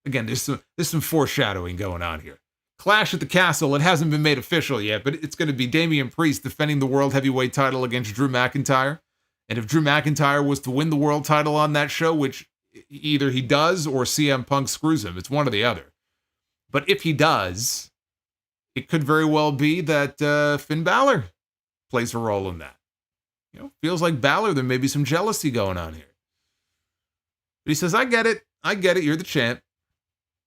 Again, there's some foreshadowing going on here. Clash at the Castle. It hasn't been made official yet, but it's going to be Damian Priest defending the World Heavyweight title against Drew McIntyre. And if Drew McIntyre was to win the world title on that show, which either he does or CM Punk screws him, it's one or the other. But if he does, it could very well be that Finn Balor plays a role in that. You know, feels like Balor, there may be some jealousy going on here. But he says, I get it. You're the champ.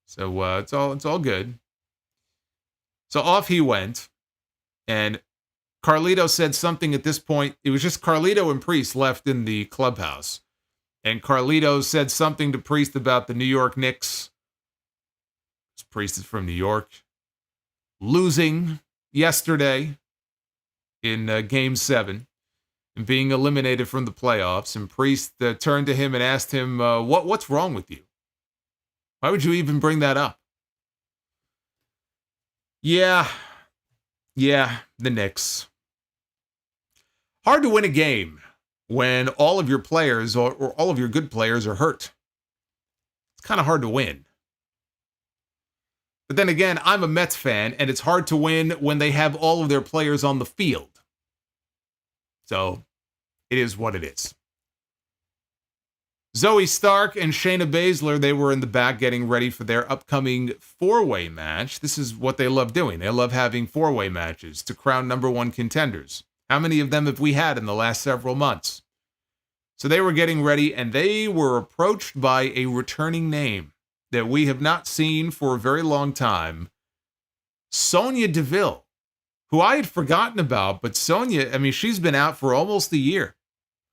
So it's all good. So off he went, and Carlito said something at this point. It was just Carlito and Priest left in the clubhouse. And Carlito said something to Priest about the New York Knicks. Priest is from New York. Losing yesterday in Game 7 and being eliminated from the playoffs. And Priest turned to him and asked him, what's wrong with you? Why would you even bring that up? Yeah, the Knicks. Hard to win a game when all of your players or all of your good players are hurt. It's kind of hard to win. But then again, I'm a Mets fan, and it's hard to win when they have all of their players on the field. So, it is what it is. Zoe Stark and Shayna Baszler, they were in the back getting ready for their upcoming four-way match. This is what they love doing. They love having four-way matches to crown number one contenders. How many of them have we had in the last several months? So they were getting ready, and they were approached by a returning name that we have not seen for a very long time, Sonya Deville, who I had forgotten about, but Sonya, I mean, she's been out for almost a year.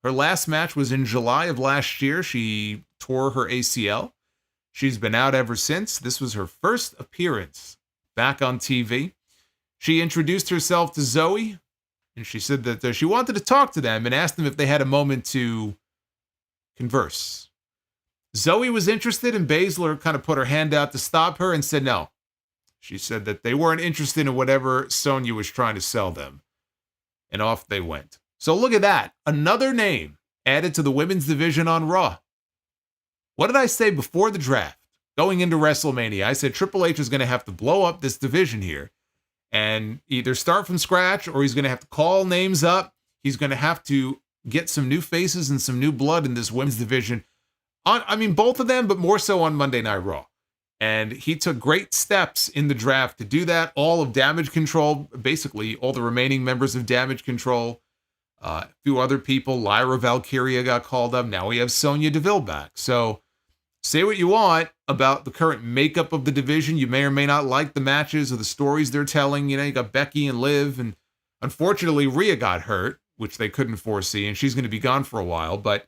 Her last match was in July of last year. She tore her ACL. She's been out ever since. This was her first appearance back on TV. She introduced herself to Zoe, and she said that she wanted to talk to them and asked them if they had a moment to converse. Zoe was interested, and Baszler kind of put her hand out to stop her and said no. She said that they weren't interested in whatever Sonya was trying to sell them. And off they went. So look at that. Another name added to the women's division on Raw. What did I say before the draft? Going into WrestleMania, I said Triple H is going to have to blow up this division here and either start from scratch or he's going to have to call names up. He's going to have to get some new faces and some new blood in this women's division. Both of them, but more so on Monday Night Raw. And he took great steps in the draft to do that. All of Damage Control, basically all the remaining members of Damage Control, a few other people, Lyra Valkiria got called up. Now we have Sonya Deville back. So say what you want about the current makeup of the division. You may or may not like the matches or the stories they're telling. You got Becky and Liv, and unfortunately Rhea got hurt, which they couldn't foresee, and she's going to be gone for a while. But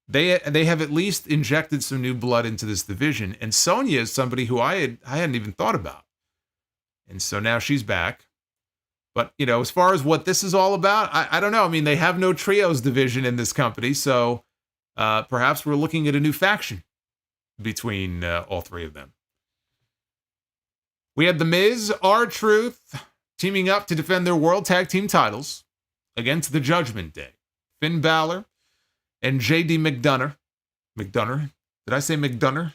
they have at least injected some new blood into this division, and Sonya is somebody who I hadn't even thought about, and so now she's back. But as far as what this is all about, I don't know. They have no trios division in this company, so perhaps we're looking at a new faction between all three of them. We had The Miz, R-Truth, teaming up to defend their World Tag Team titles against the Judgment Day. Finn Balor and J.D. McDonough. McDonough? Did I say McDonough?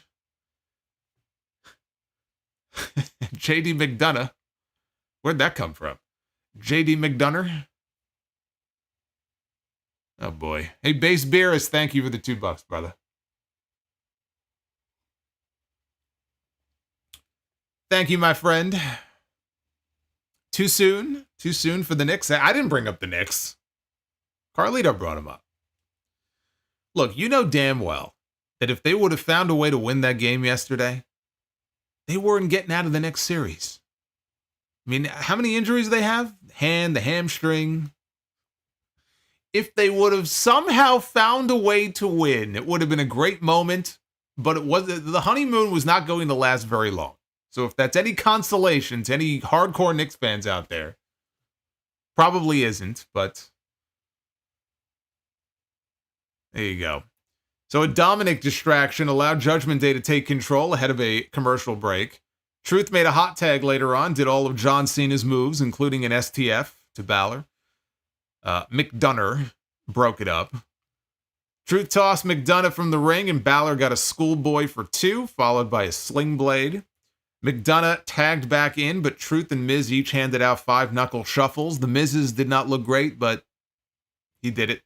J.D. McDonough. Where'd that come from? J.D. McDonough? Oh, boy. Hey, Base Beerus, thank you for the $2, brother. Thank you, my friend. Too soon? Too soon for the Knicks? I didn't bring up the Knicks. Carlito brought them up. Look, you know damn well that if they would have found a way to win that game yesterday, they weren't getting out of the next series. How many injuries do they have? The hamstring. If they would have somehow found a way to win, it would have been a great moment, but the honeymoon was not going to last very long. So if that's any consolation to any hardcore Knicks fans out there, probably isn't, but there you go. So a Dominic distraction allowed Judgment Day to take control ahead of a commercial break. Truth made a hot tag later on, did all of John Cena's moves, including an STF to Balor. McDonough broke it up. Truth tossed McDonough from the ring, and Balor got a schoolboy for 2, followed by a sling blade. McDonough tagged back in, but Truth and Miz each handed out 5-knuckle shuffles. The Miz's did not look great, but he did it.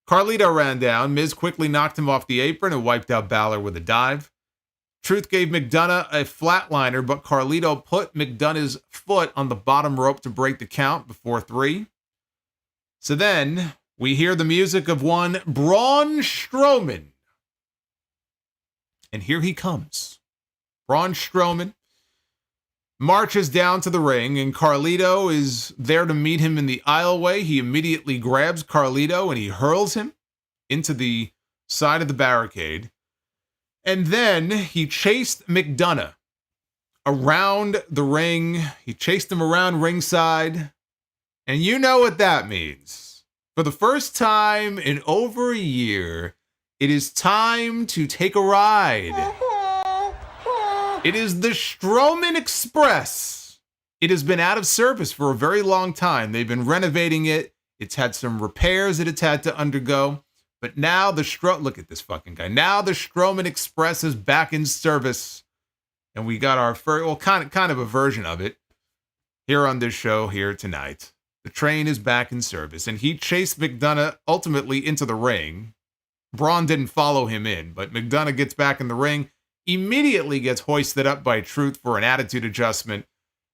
Carlito ran down. Miz quickly knocked him off the apron and wiped out Balor with a dive. Truth gave McDonough a flatliner, but Carlito put McDonough's foot on the bottom rope to break the count before 3. So then we hear the music of one Braun Strowman. And here he comes. Braun Strowman marches down to the ring, and Carlito is there to meet him in the aisleway. He immediately grabs Carlito and he hurls him into the side of the barricade. And then he chased McDonough around the ring. He chased him around ringside. And you know what that means. For the first time in over a year, it is time to take a ride. It is the Strowman Express. It has been out of service for a very long time. They've been renovating it. It's had some repairs that it's had to undergo. But now look at this fucking guy. Now the Strowman Express is back in service. And we got our kind of a version of it here on this show here tonight. The train is back in service. And he chased McDonough ultimately into the ring. Braun didn't follow him in, but McDonough gets back in the ring, immediately gets hoisted up by Truth for an attitude adjustment,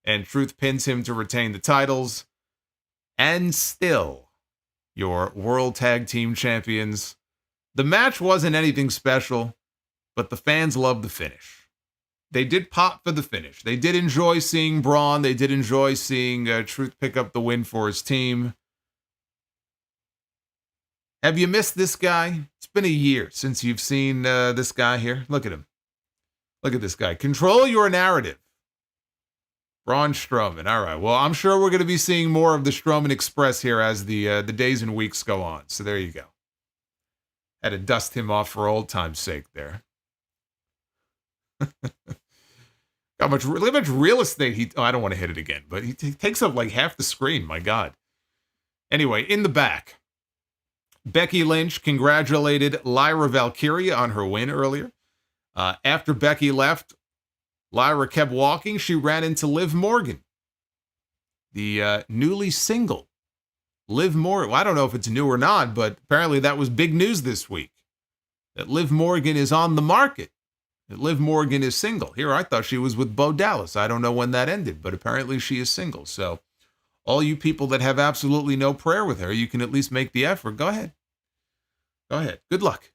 and Truth pins him to retain the titles. And still, your World Tag Team Champions. The match wasn't anything special, but the fans loved the finish. They did pop for the finish. They did enjoy seeing Braun. They did enjoy seeing Truth pick up the win for his team. Have you missed this guy? It's been a year since you've seen this guy here. Look at him. Look at this guy. Control your narrative. Braun Strowman. All right. Well, I'm sure we're going to be seeing more of the Strowman Express here as the days and weeks go on. So there you go. Had to dust him off for old time's sake there. Look how much real estate I don't want to hit it again, but he takes up like half the screen. My God. Anyway, in the back, Becky Lynch congratulated Lyra Valkiria on her win earlier. After Becky left, Lyra kept walking. She ran into Liv Morgan, the newly single Liv Morgan. Well, I don't know if it's new or not, but apparently that was big news this week, that Liv Morgan is on the market, that Liv Morgan is single. Here, I thought she was with Bo Dallas. I don't know when that ended, but apparently she is single. So all you people that have absolutely no prayer with her, you can at least make the effort. Go ahead. Go ahead. Good luck.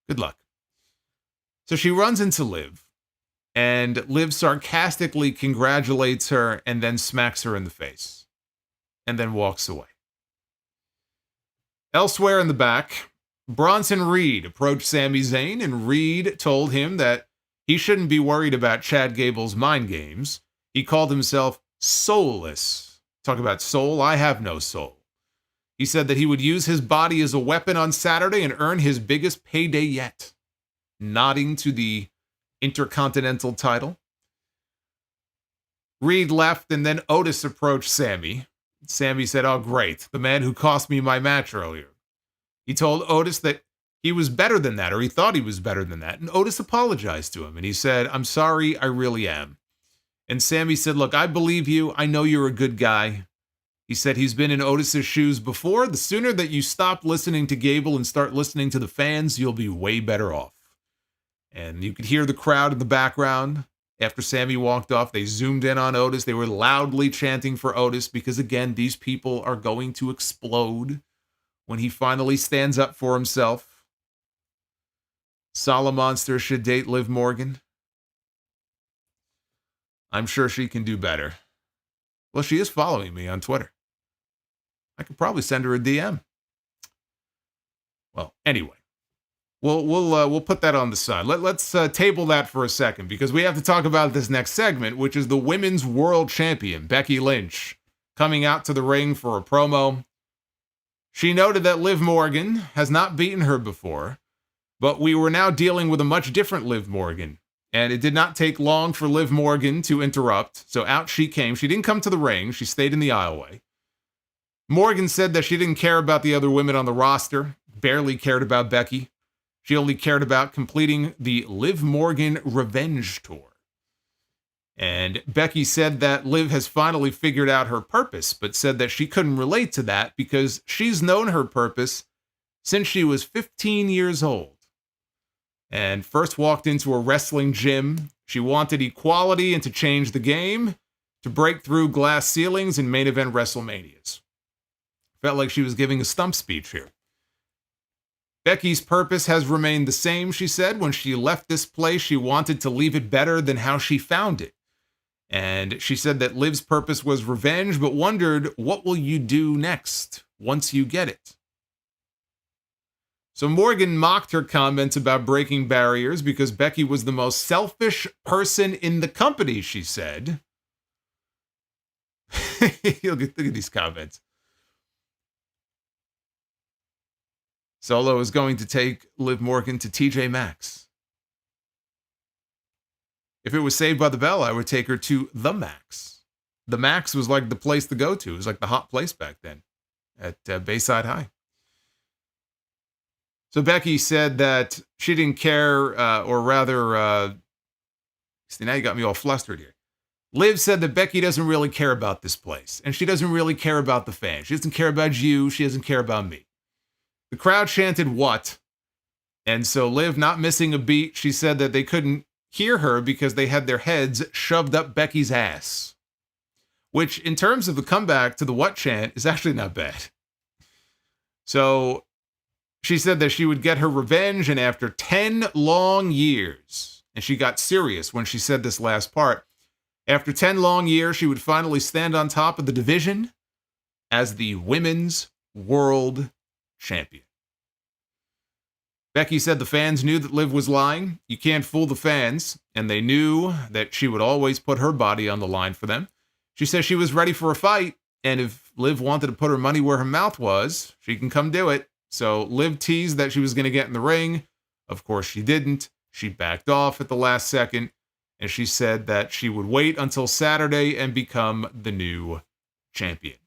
Good luck. So she runs into Liv, and Liv sarcastically congratulates her and then smacks her in the face, and then walks away. Elsewhere in the back, Bronson Reed approached Sami Zayn, and Reed told him that he shouldn't be worried about Chad Gable's mind games. He called himself soulless. Talk about soul. I have no soul. He said that he would use his body as a weapon on Saturday and earn his biggest payday yet, nodding to the Intercontinental title. Reed left, and then Otis approached Sami. Sami said, "Oh, great, the man who cost me my match earlier." He told Otis that he was better than that, or he thought he was better than that, and Otis apologized to him, and he said, "I'm sorry, I really am." And Sami said, "Look, I believe you. I know you're a good guy." He said he's been in Otis's shoes before. The sooner that you stop listening to Gable and start listening to the fans, you'll be way better off. And you could hear the crowd in the background. After Sami walked off, they zoomed in on Otis. They were loudly chanting for Otis because, again, these people are going to explode when he finally stands up for himself. Solomonster should date Liv Morgan. I'm sure she can do better. Well, she is following me on Twitter. I could probably send her a DM. Well, anyway, we'll put that on the side. Let's table that for a second, because we have to talk about this next segment, which is the Women's World Champion, Becky Lynch, coming out to the ring for a promo. She noted that Liv Morgan has not beaten her before, but we were now dealing with a much different Liv Morgan. And it did not take long for Liv Morgan to interrupt, so out she came. She didn't come to the ring. She stayed in the aisleway. Morgan said that she didn't care about the other women on the roster, barely cared about Becky. She only cared about completing the Liv Morgan Revenge Tour. And Becky said that Liv has finally figured out her purpose, but said that she couldn't relate to that because she's known her purpose since she was 15 years old. And first walked into a wrestling gym. She wanted equality and to change the game, to break through glass ceilings and main event WrestleManias. Felt like she was giving a stump speech here. Becky's purpose has remained the same, she said. When she left this place, she wanted to leave it better than how she found it. And she said that Liv's purpose was revenge, but wondered, what will you do next once you get it? So Morgan mocked her comments about breaking barriers because Becky was the most selfish person in the company, she said. Look at these comments. Solo is going to take Liv Morgan to TJ Maxx. If it was Saved by the Bell, I would take her to the Max. The Max was like the place to go to. It was like the hot place back then at Bayside High. So Becky said that she didn't care, or rather, see, now you got me all flustered here. Liv said that Becky doesn't really care about this place, and she doesn't really care about the fans. She doesn't care about you. She doesn't care about me. The crowd chanted, "What?" And so Liv, not missing a beat, she said that they couldn't hear her because they had their heads shoved up Becky's ass. Which, in terms of the comeback to the "what" chant, is actually not bad. So she said that she would get her revenge, and after 10 long years, and she got serious when she said this last part, after 10 long years, she would finally stand on top of the division as the Women's World Champion. Becky said the fans knew that Liv was lying. You can't fool the fans, and they knew that she would always put her body on the line for them. She said she was ready for a fight, and if Liv wanted to put her money where her mouth was, she can come do it. So Liv teased that she was going to get in the ring. Of course, she didn't. She backed off at the last second, and she said that she would wait until Saturday and become the new champion.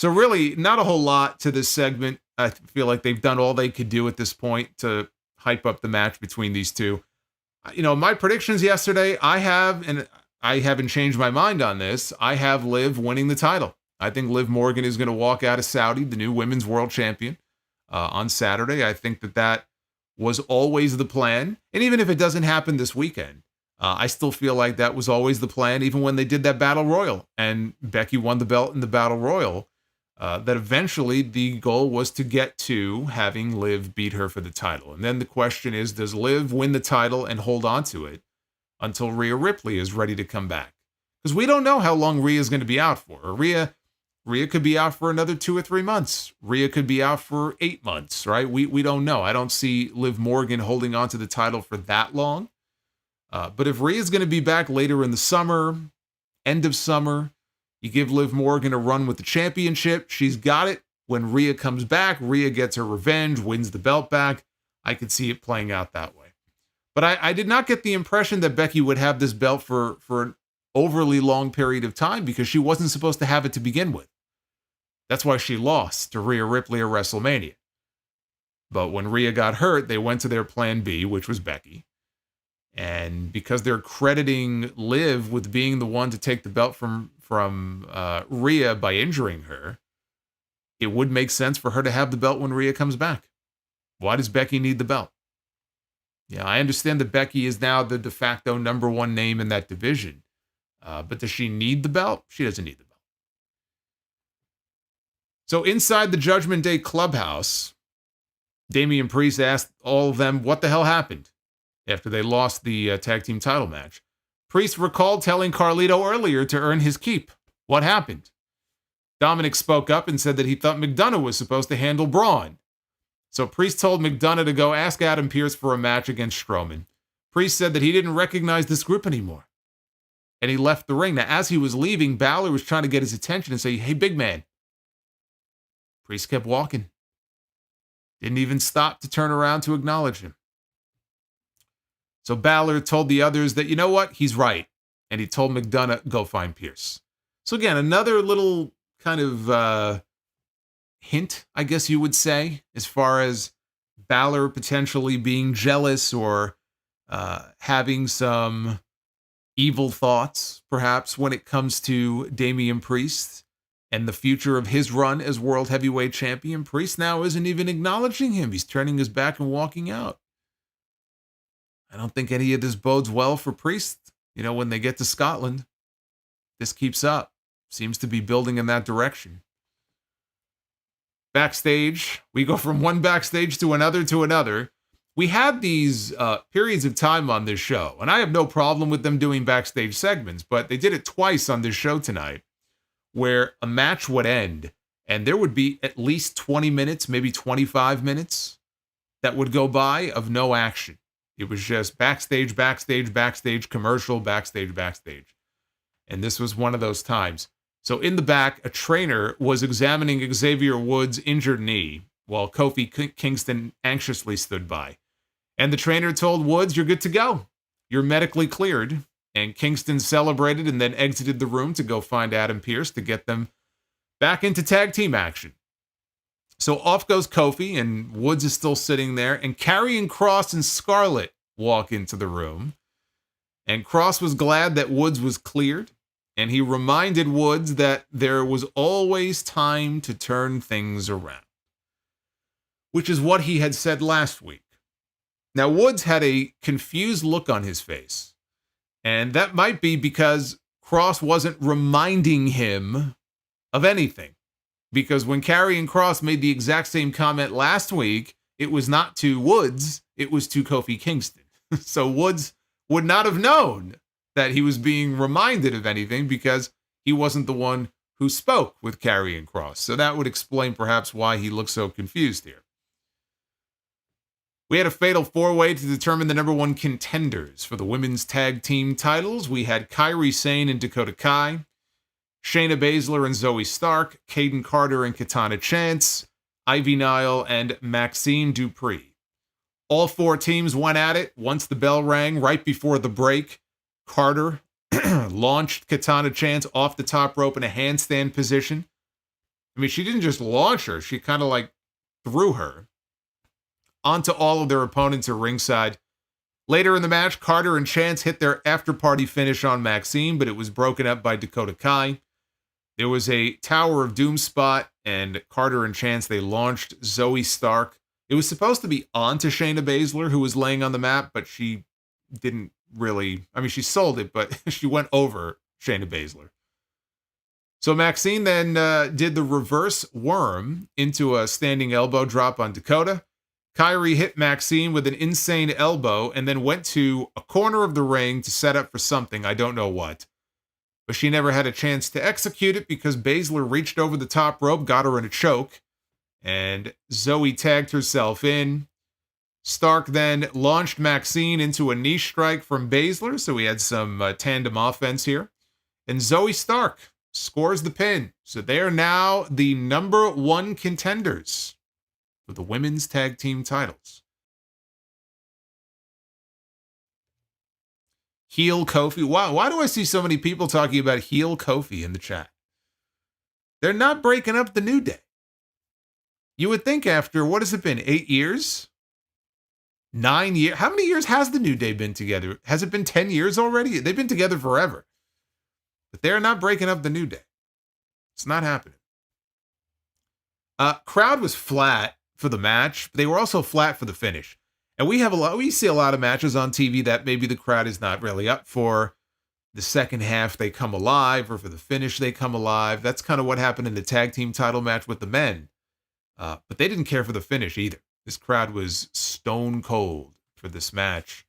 So really, not a whole lot to this segment. I feel like they've done all they could do at this point to hype up the match between these two. My predictions yesterday, I haven't changed my mind on this. I have Liv winning the title. I think Liv Morgan is going to walk out of Saudi, the new women's world champion, on Saturday. I think that was always the plan. And even if it doesn't happen this weekend, I still feel like that was always the plan, even when they did that Battle Royal and Becky won the belt in the Battle Royal, that eventually the goal was to get to having Liv beat her for the title. And then the question is, does Liv win the title and hold on to it until Rhea Ripley is ready to come back? Because we don't know how long Rhea is going to be out for. Rhea could be out for another 2 or 3 months. Rhea could be out for 8 months, right? We don't know. I don't see Liv Morgan holding on to the title for that long. But if Rhea's going to be back later in the summer, end of summer, you give Liv Morgan a run with the championship. She's got it. When Rhea comes back, Rhea gets her revenge, wins the belt back. I could see it playing out that way. But I did not get the impression that Becky would have this belt for an overly long period of time because she wasn't supposed to have it to begin with. That's why she lost to Rhea Ripley at WrestleMania. But when Rhea got hurt, they went to their plan B, which was Becky. And because they're crediting Liv with being the one to take the belt from Rhea by injuring her, it would make sense for her to have the belt when Rhea comes back. Why does Becky need the belt? Yeah, I understand that Becky is now the de facto number one name in that division. But does she need the belt? She doesn't need the belt. So inside the Judgment Day clubhouse, Damian Priest asked all of them what the hell happened after they lost the tag team title match. Priest recalled telling Carlito earlier to earn his keep. What happened? Dominic spoke up and said that he thought McDonough was supposed to handle Braun. So Priest told McDonough to go ask Adam Pearce for a match against Strowman. Priest said that he didn't recognize this group anymore. And he left the ring. Now, as he was leaving, Balor was trying to get his attention and say, "Hey, big man." Priest kept walking. Didn't even stop to turn around to acknowledge him. So Balor told the others that, you know what, he's right. And he told McDonough, go find Pearce. So again, another little kind of hint, I guess you would say, as far as Balor potentially being jealous or having some evil thoughts, perhaps, when it comes to Damian Priest and the future of his run as World Heavyweight Champion. Priest now isn't even acknowledging him. He's turning his back and walking out. I don't think any of this bodes well for Priest. When they get to Scotland, this keeps up. Seems to be building in that direction. Backstage, we go from one backstage to another. We had these periods of time on this show, and I have no problem with them doing backstage segments, but they did it twice on this show tonight, where a match would end, and there would be at least 20 minutes, maybe 25 minutes, that would go by of no action. It was just backstage, commercial, backstage. And this was one of those times. So in the back, a trainer was examining Xavier Woods' injured knee, while Kofi Kingston anxiously stood by. And the trainer told Woods, "You're good to go. You're medically cleared." And Kingston celebrated and then exited the room to go find Adam Pearce to get them back into tag team action. So off goes Kofi, and Woods is still sitting there, and Karrion Kross and Scarlett walk into the room. And Kross was glad that Woods was cleared, and he reminded Woods that there was always time to turn things around, which is what he had said last week. Now, Woods had a confused look on his face, and that might be because Kross wasn't reminding him of anything. Because when Karrion Kross made the exact same comment last week, it was not to Woods, it was to Kofi Kingston. So Woods would not have known that he was being reminded of anything because he wasn't the one who spoke with Karrion Kross. So that would explain perhaps why he looked so confused here. We had a fatal four-way to determine the number one contenders for the women's tag team titles. We had Kairi Sane and Dakota Kai, Shayna Baszler and Zoe Stark, Kaden Carter and Katana Chance, Ivy Nile and Maxine Dupree. All four teams went at it. Once the bell rang right before the break, Carter launched Katana Chance off the top rope in a handstand position. I mean, she didn't just launch her. She kind of like threw her onto all of their opponents at ringside. Later in the match, Carter and Chance hit their after-party finish on Maxine, but it was broken up by Dakota Kai. There was a Tower of Doom spot, and Carter and Chance, they launched Zoe Stark. It was supposed to be onto Shayna Baszler, who was laying on the mat, but she didn't really... I mean, she sold it, but she went over Shayna Baszler. So Maxine then did the reverse worm into a standing elbow drop on Dakota. Kyrie hit Maxine with an insane elbow and then went to a corner of the ring to set up for something, I don't know what. But she never had a chance to execute it because Baszler reached over the top rope, got her in a choke, and Zoe tagged herself in. Stark then launched Maxine into a knee strike from Baszler, so we had some tandem offense here. And Zoe Stark scores the pin. So they are now the #1 contenders for the women's tag team titles. Heel Kofi. Why do I see so many people talking about heel Kofi in the chat? They're not breaking up the New Day. You would think after, what has it been, 8 years? 9 years? How many years has the New Day been together? Has it been 10 years already? They've been together forever. But they're not breaking up the New Day. It's not happening. Crowd was flat for the match, but they were also flat for the finish. And we see a lot of matches on TV that maybe the crowd is not really up for. The second half, they come alive, or for the finish, they come alive. That's kind of what happened in the tag team title match with the men. But they didn't care for the finish either. This crowd was stone cold for this match.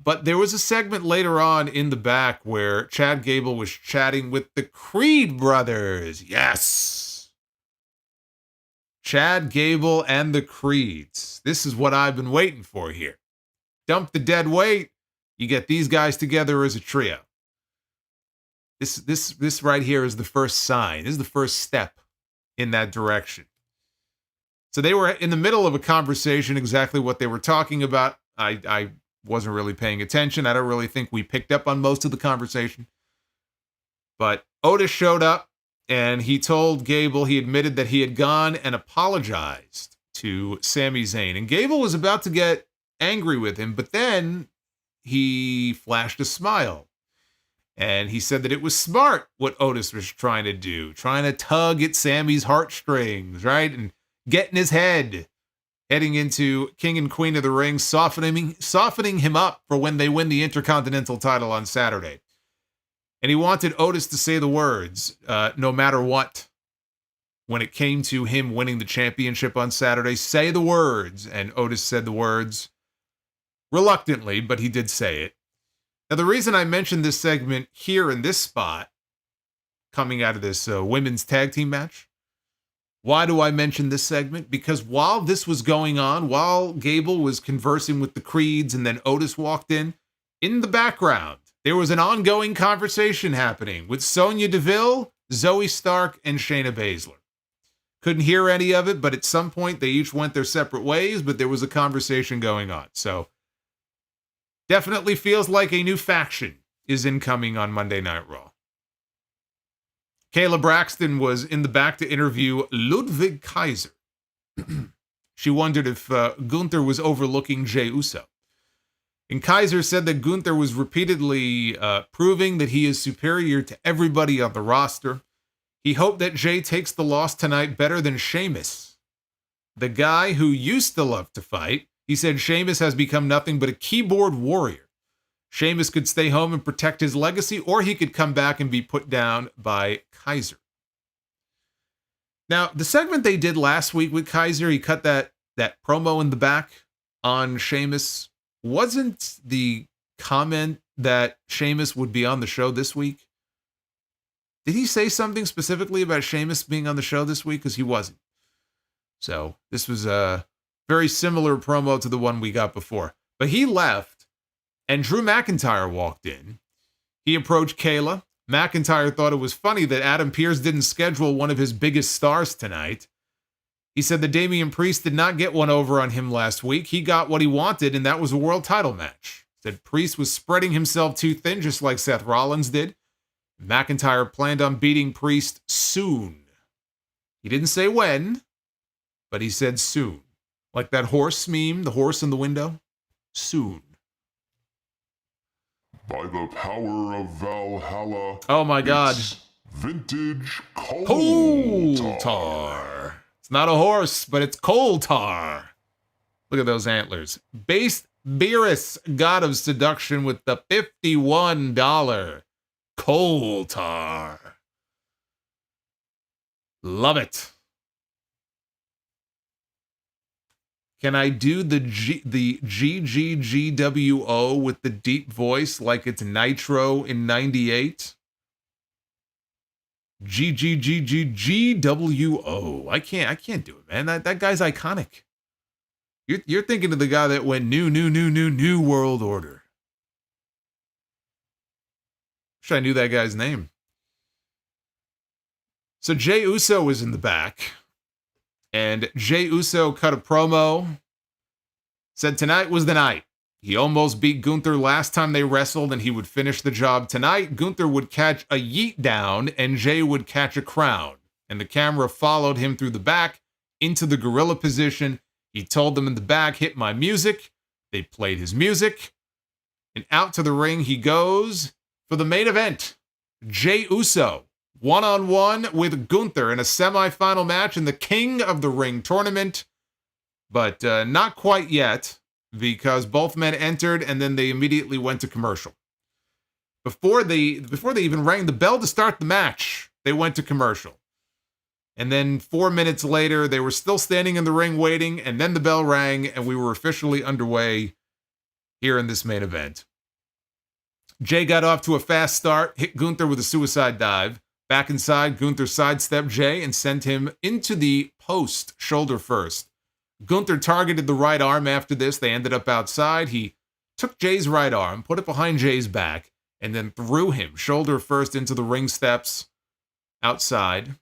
But there was a segment later on in the back where Chad Gable was chatting with the Creed brothers. Yes! Chad Gable and the Creeds. This is what I've been waiting for here. Dump the dead weight. You get these guys together as a trio. This right here is the first sign. This is the first step in that direction. So they were in the middle of a conversation, exactly what they were talking about. I wasn't really paying attention. I don't really think we picked up on most of the conversation. But Otis showed up, and he told Gable, he admitted that he had gone and apologized to Sami Zayn. And Gable was about to get angry with him, but then he flashed a smile. And he said that it was smart what Otis was trying to do, trying to tug at Sami's heartstrings, right? And get in his head, heading into King and Queen of the Ring, softening him up for when they win the Intercontinental title on Saturday. And he wanted Otis to say the words, no matter what. When it came to him winning the championship on Saturday, say the words. And Otis said the words reluctantly, but he did say it. Now, the reason I mentioned this segment here in this spot, coming out of this women's tag team match, why do I mention this segment? Because while this was going on, while Gable was conversing with the Creeds and then Otis walked in the background, there was an ongoing conversation happening with Sonya Deville, Zoe Stark, and Shayna Baszler. Couldn't hear any of it, but at some point they each went their separate ways, but there was a conversation going on. So definitely feels like a new faction is incoming on Monday Night Raw. Kayla Braxton was in the back to interview Ludwig Kaiser. She wondered if Gunther was overlooking Jey Uso. And Kaiser said that Gunther was repeatedly proving that he is superior to everybody on the roster. He hoped that Jey takes the loss tonight better than Sheamus, the guy who used to love to fight. He said Sheamus has become nothing but a keyboard warrior. Sheamus could stay home and protect his legacy, or he could come back and be put down by Kaiser. Now, the segment they did last week with Kaiser, he cut that promo in the back on Sheamus. Wasn't the comment that Sheamus would be on the show this week? Did he say something specifically about Sheamus being on the show this week? Because he wasn't. So this was a very similar promo to the one we got before. But he left, and Drew McIntyre walked in. He approached Kayla. McIntyre thought it was funny that Adam Pearce didn't schedule one of his biggest stars tonight. He said that Damian Priest did not get one over on him last week. He got what he wanted, and that was a world title match. Said Priest was spreading himself too thin, just like Seth Rollins did. McIntyre planned on beating Priest soon. He didn't say when, but he said soon. Like that horse meme, the horse in the window. Soon. By the power of Valhalla. Oh my God. Vintage Coal tar. It's not a horse, but it's coal tar. Look at those antlers. Based Beerus, god of seduction, with the $51 coal tar. Love it. Can I do the GGGWO with the deep voice like it's Nitro in 98? GGGGGWO. I can't do it, man. That guy's iconic. You're thinking of the guy that went new world order. Wish I knew that guy's name. So Jey Uso was in the back. And Jey Uso cut a promo, said tonight was the night. He almost beat Gunther last time they wrestled, and he would finish the job tonight. Gunther would catch a yeet down, and Jey would catch a crown. And the camera followed him through the back into the gorilla position. He told them in the back, hit my music. They played his music. And out to the ring he goes for the main event. Jey Uso. One-on-one with Gunther in a semifinal match in the King of the Ring tournament. But not quite yet, because both men entered and then they immediately went to commercial. Before they even rang the bell to start the match, they went to commercial. And then 4 minutes later, they were still standing in the ring waiting, and then the bell rang, and we were officially underway here in this main event. Jey got off to a fast start, hit Gunther with a suicide dive. Back inside, Gunther sidestepped Jey and sent him into the post, shoulder first. Gunther targeted the right arm after this. They ended up outside. He took Jey's right arm, put it behind Jey's back, and then threw him shoulder first into the ring steps outside.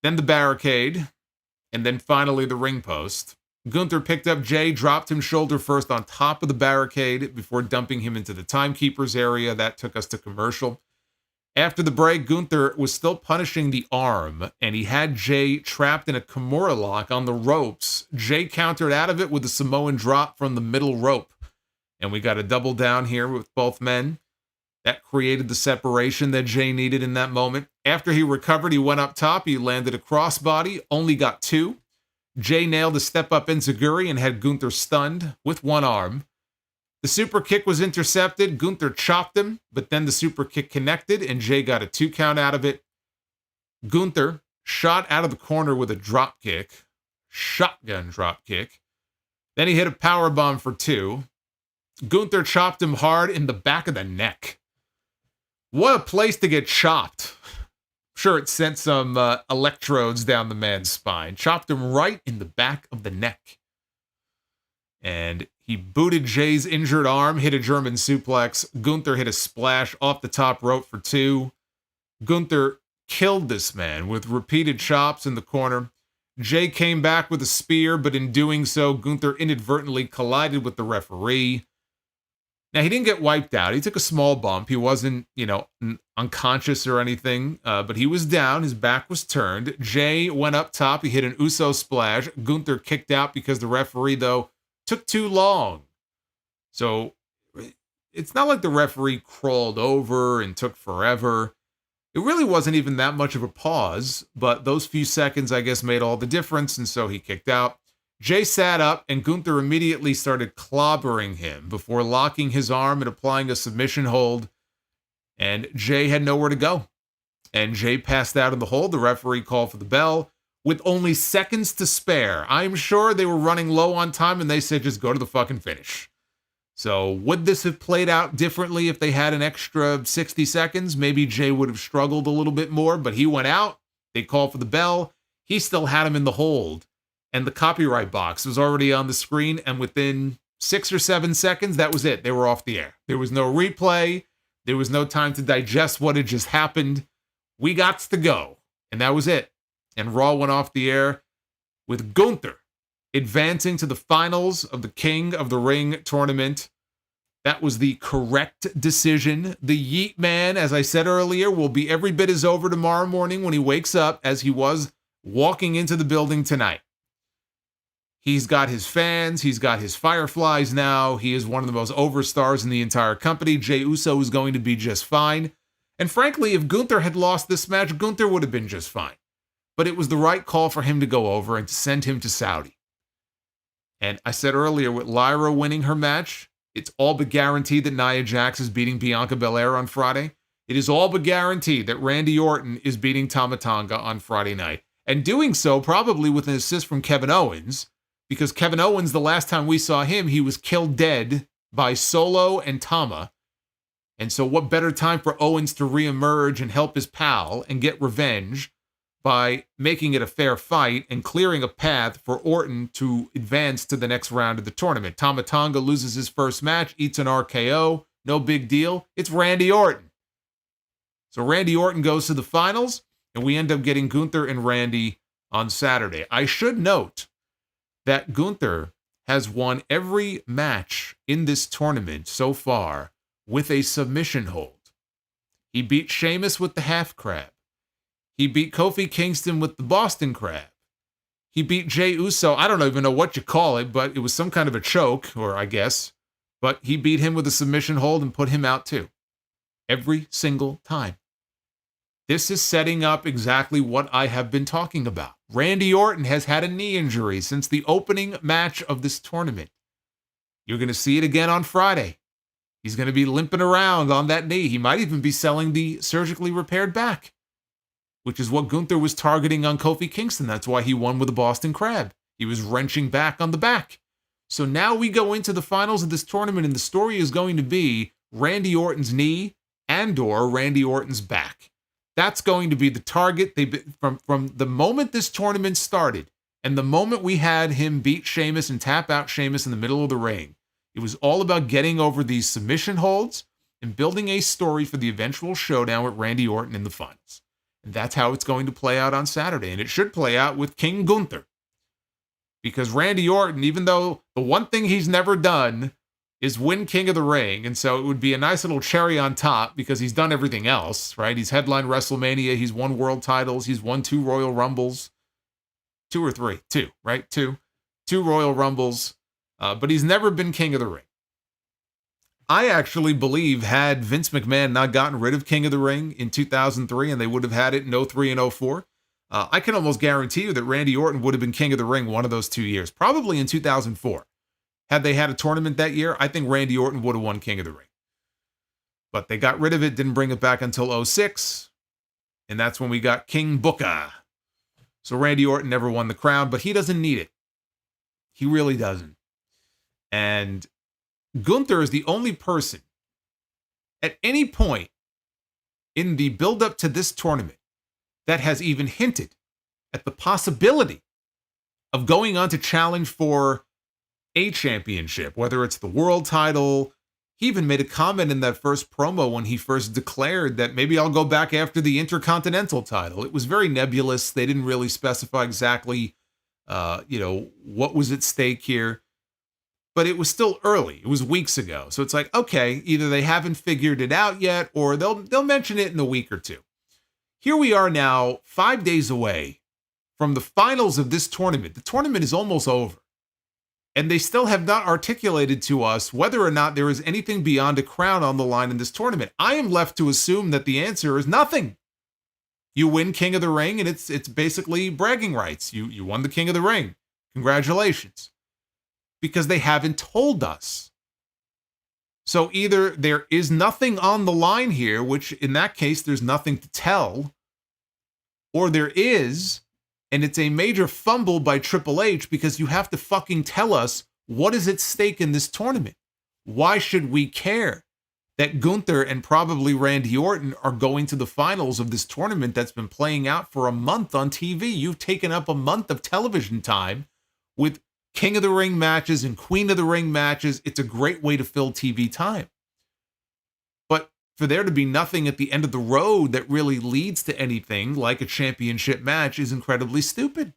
Then the barricade, and then finally the ring post. Gunther picked up Jey, dropped him shoulder first on top of the barricade before dumping him into the timekeeper's area. That took us to commercial. After the break, Gunther was still punishing the arm, and he had Jey trapped in a Kimura lock on the ropes. Jey countered out of it with a Samoan drop from the middle rope. And we got a double down here with both men. That created the separation that Jey needed in that moment. After he recovered, he went up top. He landed a crossbody, only got 2. Jey nailed a step-up enziguri and had Gunther stunned with one arm. The super kick was intercepted. Gunther chopped him, but then the super kick connected, and Jey got a 2 count out of it. Gunther shot out of the corner with a drop kick, shotgun drop kick. Then he hit a power bomb for 2. Gunther chopped him hard in the back of the neck. What a place to get chopped. Sure, it sent some electrodes down the man's spine. Chopped him right in the back of the neck. And he booted Jey's injured arm, hit a German suplex. Gunther hit a splash off the top rope for 2. Gunther killed this man with repeated chops in the corner. Jey came back with a spear, but in doing so, Gunther inadvertently collided with the referee. Now, he didn't get wiped out. He took a small bump. He wasn't, unconscious or anything, but he was down. His back was turned. Jey went up top. He hit an Uso splash. Gunther kicked out because the referee, though, took too long. So it's not like the referee crawled over and took forever. It really wasn't even that much of a pause, but those few seconds, I guess, made all the difference, and so he kicked out. Jey sat up, and Gunther immediately started clobbering him before locking his arm and applying a submission hold, and Jey had nowhere to go. And Jey passed out in the hold. The referee called for the bell. With only seconds to spare, I'm sure they were running low on time, and they said, just go to the fucking finish. So would this have played out differently if they had an extra 60 seconds? Maybe Jey would have struggled a little bit more, but he went out. They called for the bell. He still had him in the hold. And the copyright box was already on the screen, and within 6 or 7 seconds, that was it. They were off the air. There was no replay. There was no time to digest what had just happened. We got to go, and that was it. And Raw went off the air with Gunther advancing to the finals of the King of the Ring tournament. That was the correct decision. The Yeet Man, as I said earlier, will be every bit as over tomorrow morning when he wakes up as he was walking into the building tonight. He's got his fans. He's got his Fireflies now. He is one of the most over stars in the entire company. Jey Uso is going to be just fine. And frankly, if Gunther had lost this match, Gunther would have been just fine. But it was the right call for him to go over and to send him to Saudi. And I said earlier, with Lyra winning her match, it's all but guaranteed that Nia Jax is beating Bianca Belair on Friday. It is all but guaranteed that Randy Orton is beating Tama Tonga on Friday night. And doing so probably with an assist from Kevin Owens, because Kevin Owens, the last time we saw him, he was killed dead by Solo and Tama. And so what better time for Owens to reemerge and help his pal and get revenge by making it a fair fight and clearing a path for Orton to advance to the next round of the tournament. Tama Tonga loses his first match, eats an RKO, no big deal. It's Randy Orton. So Randy Orton goes to the finals, and we end up getting Gunther and Randy on Saturday. I should note that Gunther has won every match in this tournament so far with a submission hold. He beat Sheamus with the half crab. He beat Kofi Kingston with the Boston Crab. He beat Jey Uso, I don't even know what you call it, but it was some kind of a choke, or I guess. But he beat him with a submission hold and put him out too. Every single time. This is setting up exactly what I have been talking about. Randy Orton has had a knee injury since the opening match of this tournament. You're going to see it again on Friday. He's going to be limping around on that knee. He might even be selling the surgically repaired back, which is what Gunther was targeting on Kofi Kingston. That's why he won with the Boston Crab. He was wrenching back on the back. So now we go into the finals of this tournament, and the story is going to be Randy Orton's knee and/or Randy Orton's back. That's going to be the target. From the moment this tournament started and the moment we had him beat Sheamus and tap out Sheamus in the middle of the ring, it was all about getting over these submission holds and building a story for the eventual showdown with Randy Orton in the finals. And that's how it's going to play out on Saturday. And it should play out with King Gunther. Because Randy Orton, even though the one thing he's never done is win King of the Ring, and so it would be a nice little cherry on top because he's done everything else, right? He's headlined WrestleMania, he's won world titles, he's won 2 Royal Rumbles. 2 or 3? 2, right? 2. 2 Royal Rumbles, but he's never been King of the Ring. I actually believe had Vince McMahon not gotten rid of King of the Ring in 2003 and they would have had it in 03 and 04, I can almost guarantee you that Randy Orton would have been King of the Ring one of those 2 years, probably in 2004. Had they had a tournament that year, I think Randy Orton would have won King of the Ring. But they got rid of it, didn't bring it back until 06, and that's when we got King Booker. So Randy Orton never won the crown, but he doesn't need it. He really doesn't. And Gunther is the only person at any point in the build-up to this tournament that has even hinted at the possibility of going on to challenge for a championship, whether it's the world title. He even made a comment in that first promo when he first declared that maybe I'll go back after the Intercontinental title. It was very nebulous. They didn't really specify exactly, what was at stake here. But it was still early. It was weeks ago. So it's like, okay, either they haven't figured it out yet or they'll mention it in a week or two. Here we are now, 5 days away from the finals of this tournament. The tournament is almost over. And they still have not articulated to us whether or not there is anything beyond a crown on the line in this tournament. I am left to assume that the answer is nothing. You win King of the Ring, and it's basically bragging rights. You won the King of the Ring. Congratulations. Because they haven't told us. So either there is nothing on the line here, which in that case there's nothing to tell, or there is, and it's a major fumble by Triple H because you have to fucking tell us what is at stake in this tournament. Why should we care that Gunther and probably Randy Orton are going to the finals of this tournament that's been playing out for a month on TV? You've taken up a month of television time with King of the Ring matches and Queen of the Ring matches. It's a great way to fill TV time. But for there to be nothing at the end of the road that really leads to anything like a championship match is incredibly stupid.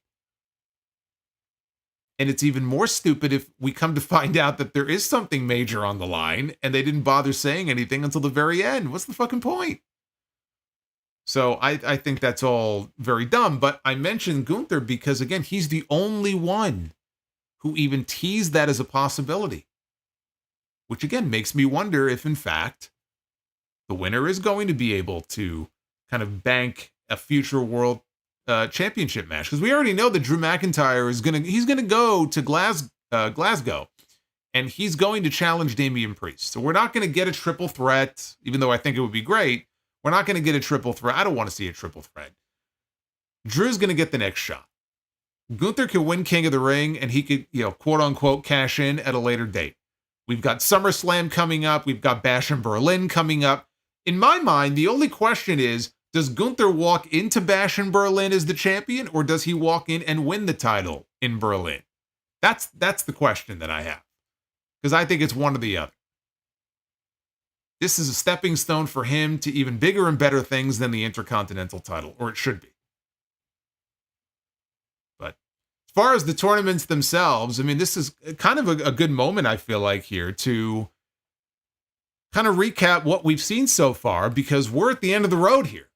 And it's even more stupid if we come to find out that there is something major on the line and they didn't bother saying anything until the very end. What's the fucking point? So I think that's all very dumb. But I mentioned Gunther because, again, he's the only one who even teased that as a possibility. Which, again, makes me wonder if, in fact, the winner is going to be able to kind of bank a future world championship match. Because we already know that Drew McIntyre is he's gonna go to Glasgow, and he's going to challenge Damian Priest. So we're not going to get a triple threat, even though I think it would be great. We're not going to get a triple threat. I don't want to see a triple threat. Drew's going to get the next shot. Gunther can win King of the Ring, and he could, quote unquote, cash in at a later date. We've got SummerSlam coming up. We've got Bash in Berlin coming up. In my mind, the only question is, does Gunther walk into Bash in Berlin as the champion, or does he walk in and win the title in Berlin? That's the question that I have, because I think it's one or the other. This is a stepping stone for him to even bigger and better things than the Intercontinental title, or it should be. But as far as the tournaments themselves, I mean, this is kind of a good moment, I feel like, here to kind of recap what we've seen so far, because we're at the end of the road here.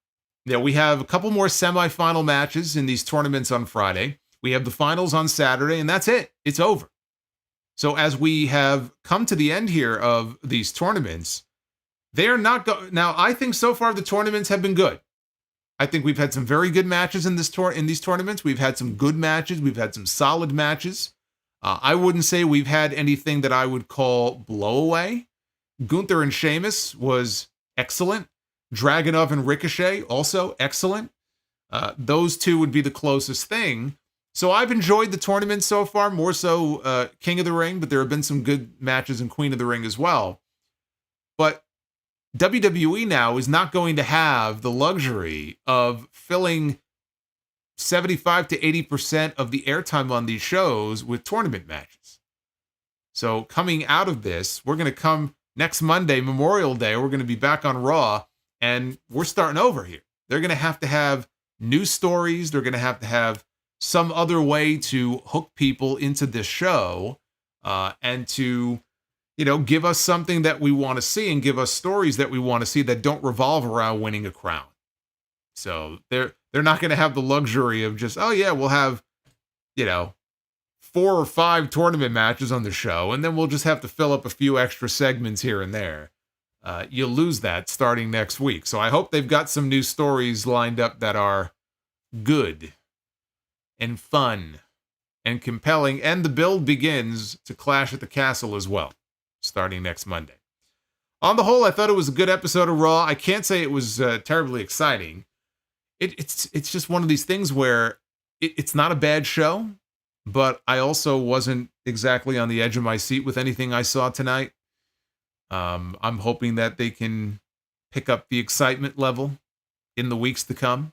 We have a couple more semifinal matches in these tournaments on Friday. We have the finals on Saturday, and that's it. It's over. So as we have come to the end here of these tournaments, they're not now, I think so far the tournaments have been good. I think we've had some very good matches in these tournaments. We've had some good matches. We've had some solid matches. I wouldn't say we've had anything that I would call blowaway. Gunther and Sheamus was excellent. Dragunov and Ricochet, also excellent. Those two would be the closest thing. So I've enjoyed the tournament so far, more so King of the Ring, but there have been some good matches in Queen of the Ring as well. But WWE now is not going to have the luxury of filling 75 to 80% of the airtime on these shows with tournament matches. So coming out of this, we're going to come next Monday, Memorial Day, we're going to be back on Raw, and we're starting over here. They're going to have new stories. They're going to have some other way to hook people into this show and to, give us something that we want to see and give us stories that we want to see that don't revolve around winning a crown. So they're not going to have the luxury of just, oh yeah, we'll have, 4 or 5 tournament matches on the show, and then we'll just have to fill up a few extra segments here and there. You'll lose that starting next week. So I hope they've got some new stories lined up that are good and fun and compelling. And the build begins to Clash at the Castle as well, starting next Monday. On the whole, I thought it was a good episode of Raw. I can't say it was terribly exciting. It's just one of these things where it's not a bad show, but I also wasn't exactly on the edge of my seat with anything I saw tonight. I'm hoping that they can pick up the excitement level in the weeks to come.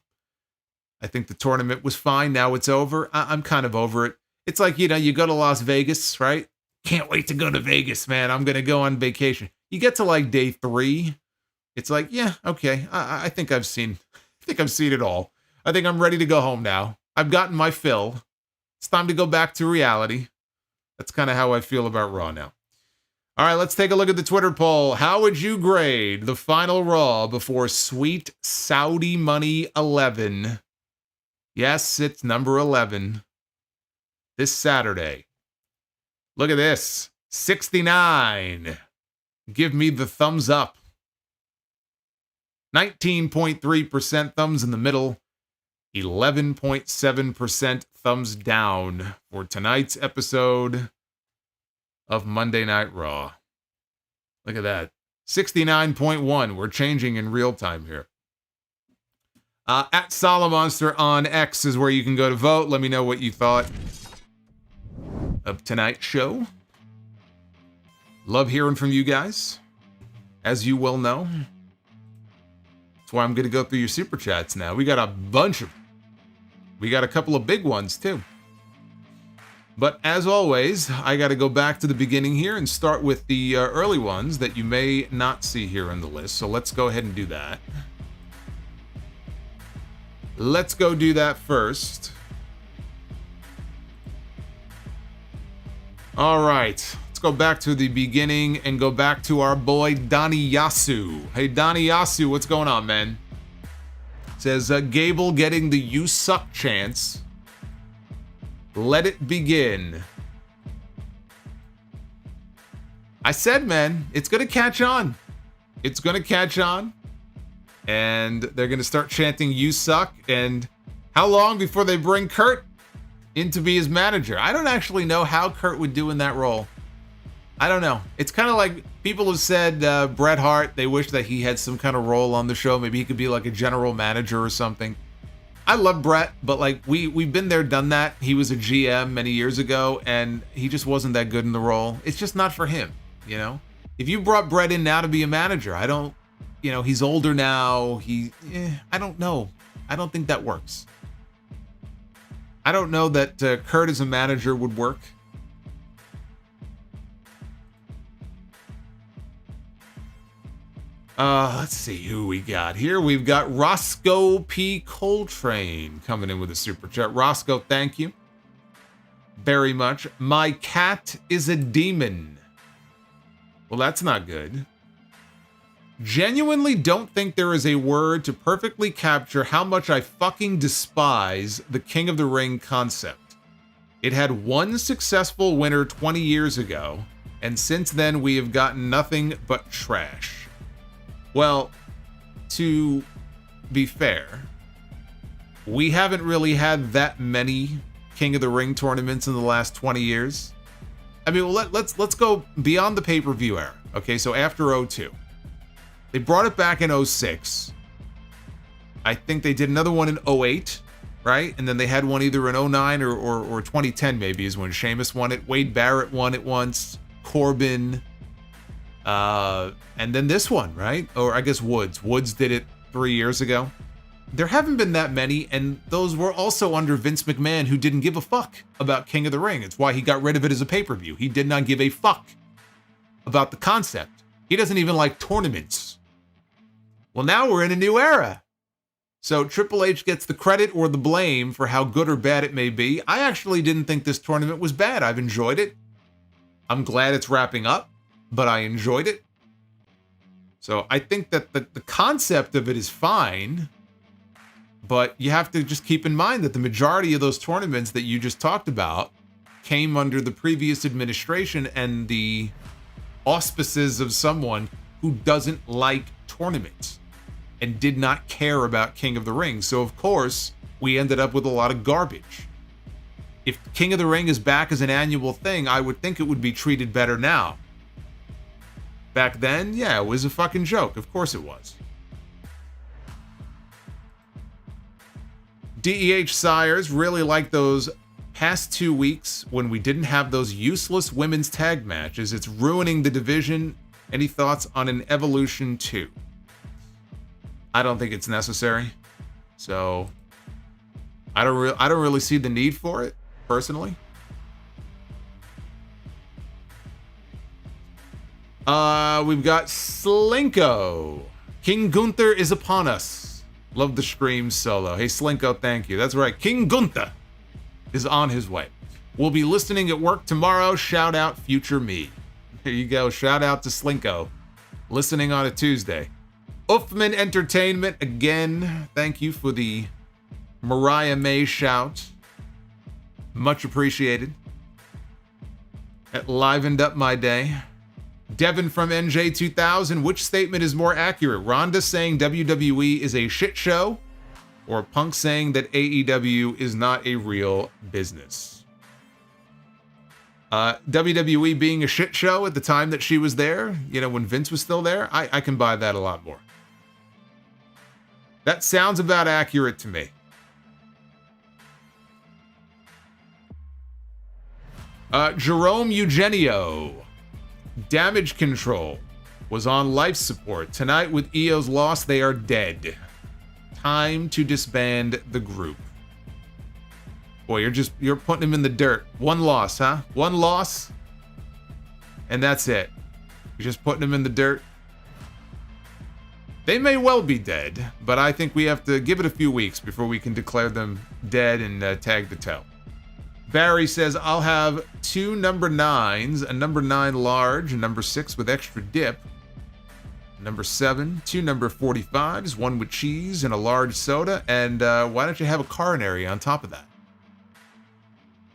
I think the tournament was fine. Now it's over. I'm kind of over it. It's like, you go to Las Vegas, right? Can't wait to go to Vegas, man. I'm going to go on vacation. You get to like day 3. It's like, yeah, okay. I think I've seen it all. I think I'm ready to go home now. I've gotten my fill. It's time to go back to reality. That's kind of how I feel about Raw now. All right, let's take a look at the Twitter poll. How would you grade the final Raw before Sweet Saudi Money 11? Yes, it's number 11. This Saturday. Look at this. 69. Give me the thumbs up. 19.3% thumbs in the middle. 11.7% thumbs down for tonight's episode of Monday Night Raw. Look at that. 69.1. We're changing in real time here. At Solomonster on X is where you can go to vote. Let me know what you thought of tonight's show. Love hearing from you guys, as you well know. That's why I'm going to go through your super chats now. We got a bunch of them. We got a couple of big ones too. But as always, I got to go back to the beginning here and start with the early ones that you may not see here in the list. So let's go ahead and do that. Let's go do that first. All right. Let's go back to the beginning and go back to our boy Donnie Yasu. Hey, Donnie Yasu, what's going on, man? Says, Gable getting the "you suck" chance. Let it begin. I said, man, it's going to catch on. It's going to catch on. And they're going to start chanting "you suck." And how long before they bring Kurt in to be his manager? I don't actually know how Kurt would do in that role. I don't know. It's kind of like people have said Bret Hart, they wish that he had some kind of role on the show. Maybe he could be like a general manager or something. I love Bret, but like we've been there, done that. He was a GM many years ago, and he just wasn't that good in the role. It's just not for him, you know? If you brought Bret in now to be a manager, I don't, you know, he's older now. I don't know. I don't think that works. I don't know that Kurt as a manager would work. Let's see who we got here. We've got Roscoe P. Coltrane coming in with a super chat. Roscoe, thank you very much. My cat is a demon. Well, that's not good. Genuinely don't think there is a word to perfectly capture how much I fucking despise the King of the Ring concept. It had one successful winner 20 years ago, and since then we have gotten nothing but trash. Well, to be fair, we haven't really had that many King of the Ring tournaments in the last 20 years. I mean, well, let's go beyond the pay-per-view era. Okay, so after 2002. They brought it back in 2006. I think they did another one in 2008, right? And then they had one either in 2009 or 2010 maybe is when Sheamus won it. Wade Barrett won it once. Corbin. And then this one, right? Or I guess Woods. Woods did it 3 years ago. There haven't been that many, and those were also under Vince McMahon, who didn't give a fuck about King of the Ring. It's why he got rid of it as a pay-per-view. He did not give a fuck about the concept. He doesn't even like tournaments. Well, now we're in a new era. So Triple H gets the credit or the blame for how good or bad it may be. I actually didn't think this tournament was bad. I've enjoyed it. I'm glad it's wrapping up, but I enjoyed it. So I think that the concept of it is fine, but you have to just keep in mind that the majority of those tournaments that you just talked about came under the previous administration and the auspices of someone who doesn't like tournaments and did not care about King of the Ring. So of course, we ended up with a lot of garbage. If King of the Ring is back as an annual thing, I would think it would be treated better now. Back then, yeah, it was a fucking joke. Of course it was. DEH Sires really like those past 2 weeks when we didn't have those useless women's tag matches. It's ruining the division. Any thoughts on an Evolution 2? I don't think it's necessary. So I don't really see the need for it, personally. We've got Slinko. King Gunther is upon us. Love the scream solo. Hey, Slinko, thank you. That's right. King Gunther is on his way. We'll be listening at work tomorrow. Shout out future me. There you go. Shout out to Slinko. Listening on a Tuesday. Uffman Entertainment, again, thank you for the Mariah May shout. Much appreciated. It livened up my day. Devin from NJ2000, which statement is more accurate? Ronda saying WWE is a shit show, or Punk saying that AEW is not a real business? WWE being a shit show at the time that she was there, you know, when Vince was still there, I can buy that a lot more. That sounds about accurate to me. Jerome Eugenio. Damage Control was on life support. Tonight with Io's loss, they are dead. Time to disband the group. Boy, you're putting him in the dirt. One loss, huh? One loss, and that's it. You're just putting him in the dirt. They may well be dead, but I think we have to give it a few weeks before we can declare them dead and tag the toe. Barry says, I'll have 2 number 9s, a number 9 large, a number 6 with extra dip. Number 7, 2 number 45s, 1 with cheese and a large soda, and why don't you have a coronary on top of that?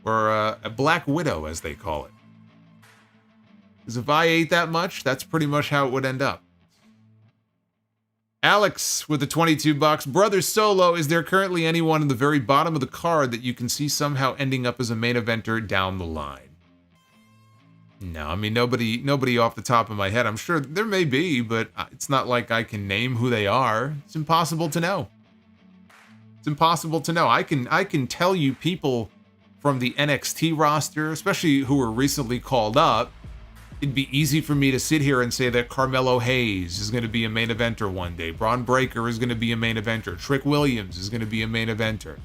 Or a Black Widow, as they call it. Because if I ate that much, that's pretty much how it would end up. Alex with the 22 bucks. Brother Solo, is there currently anyone in the very bottom of the card that you can see somehow ending up as a main eventer down the line? No, I mean, nobody off the top of my head. I'm sure there may be, but it's not like I can name who they are. It's impossible to know. It's impossible to know. I can tell you people from the NXT roster, especially who were recently called up. It'd be easy for me to sit here and say that Carmelo Hayes is going to be a main eventer one day. Braun Breaker is going to be a main eventer. Trick Williams is going to be a main eventer.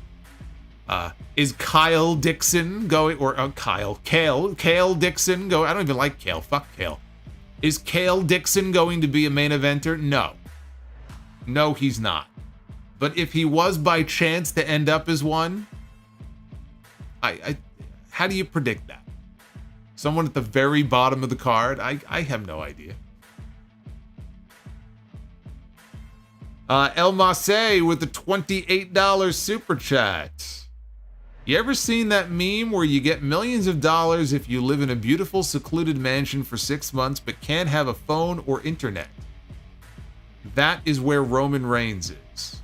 Is Kyle Dixon going, or Kale Dixon go? I don't even like Kale. Fuck Kale. Is Kale Dixon going to be a main eventer? No. No, he's not. But if he was by chance to end up as one, how do you predict that? Someone at the very bottom of the card? I have no idea. El Masse with the $28 super chat. You ever seen that meme where you get millions of dollars if you live in a beautiful secluded mansion for 6 months but can't have a phone or internet? That is where Roman Reigns is.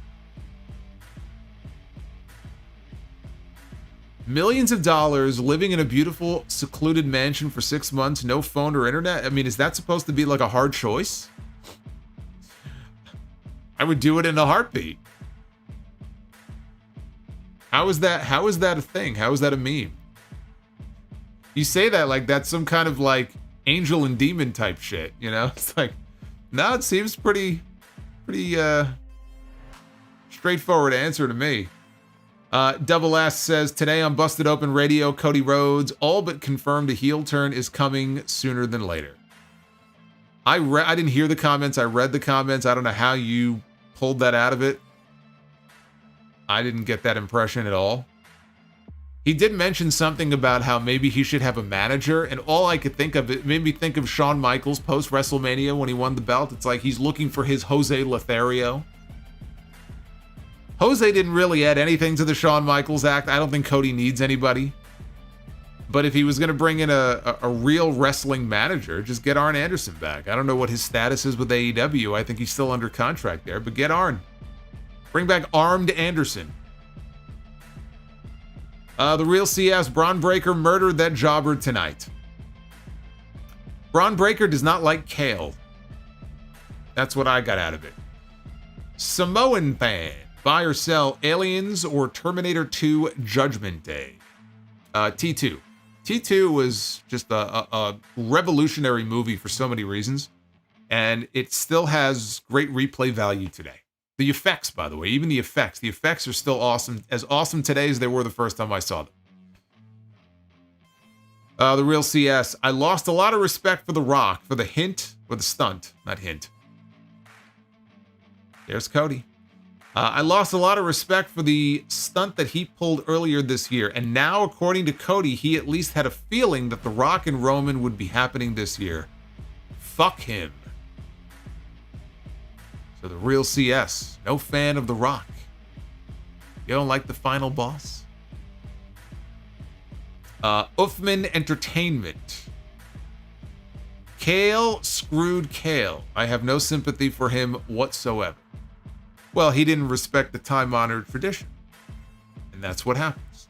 Millions of dollars living in a beautiful secluded mansion for 6 months, no phone or internet? I mean, is that supposed to be like a hard choice? I would do it in a heartbeat. How is that a thing? How is that a meme? You say that like that's some kind of like angel and demon type shit, you know? It's like, no, it seems pretty straightforward answer to me. Double S says, today on Busted Open Radio, Cody Rhodes all but confirmed a heel turn is coming sooner than later. I didn't hear the comments. I read the comments. I don't know how you pulled that out of it. I didn't get that impression at all. He did mention something about how maybe he should have a manager, and all I could think of, it made me think of Shawn Michaels post WrestleMania when he won the belt. It's like he's looking for his Jose Lothario. Jose didn't really add anything to the Shawn Michaels act. I don't think Cody needs anybody. But if he was going to bring in a real wrestling manager, just get Arn Anderson back. I don't know what his status is with AEW. I think he's still under contract there, but get Arn. Bring back Armed Anderson. The Real CS, Braun Breaker murdered that jobber tonight. Braun Breaker does not like kale. That's what I got out of it. Samoan fan. Buy or sell Aliens or Terminator 2 Judgment Day? T2. T2 was just a revolutionary movie for so many reasons, and it still has great replay value today. The effects, by the way, even the effects are still awesome, as awesome today as they were the first time I saw them. The Real CS, I lost a lot of respect for The Rock for the hint, or the stunt, not hint. There's Cody. I lost a lot of respect for the stunt that he pulled earlier this year, and now, according to Cody, he at least had a feeling that The Rock and Roman would be happening this year. Fuck him. So the Real CS, no fan of The Rock. You don't like the final boss? Uffman Entertainment. Kale screwed Kale. I have no sympathy for him whatsoever. Well, he didn't respect the time-honored tradition. And that's what happens.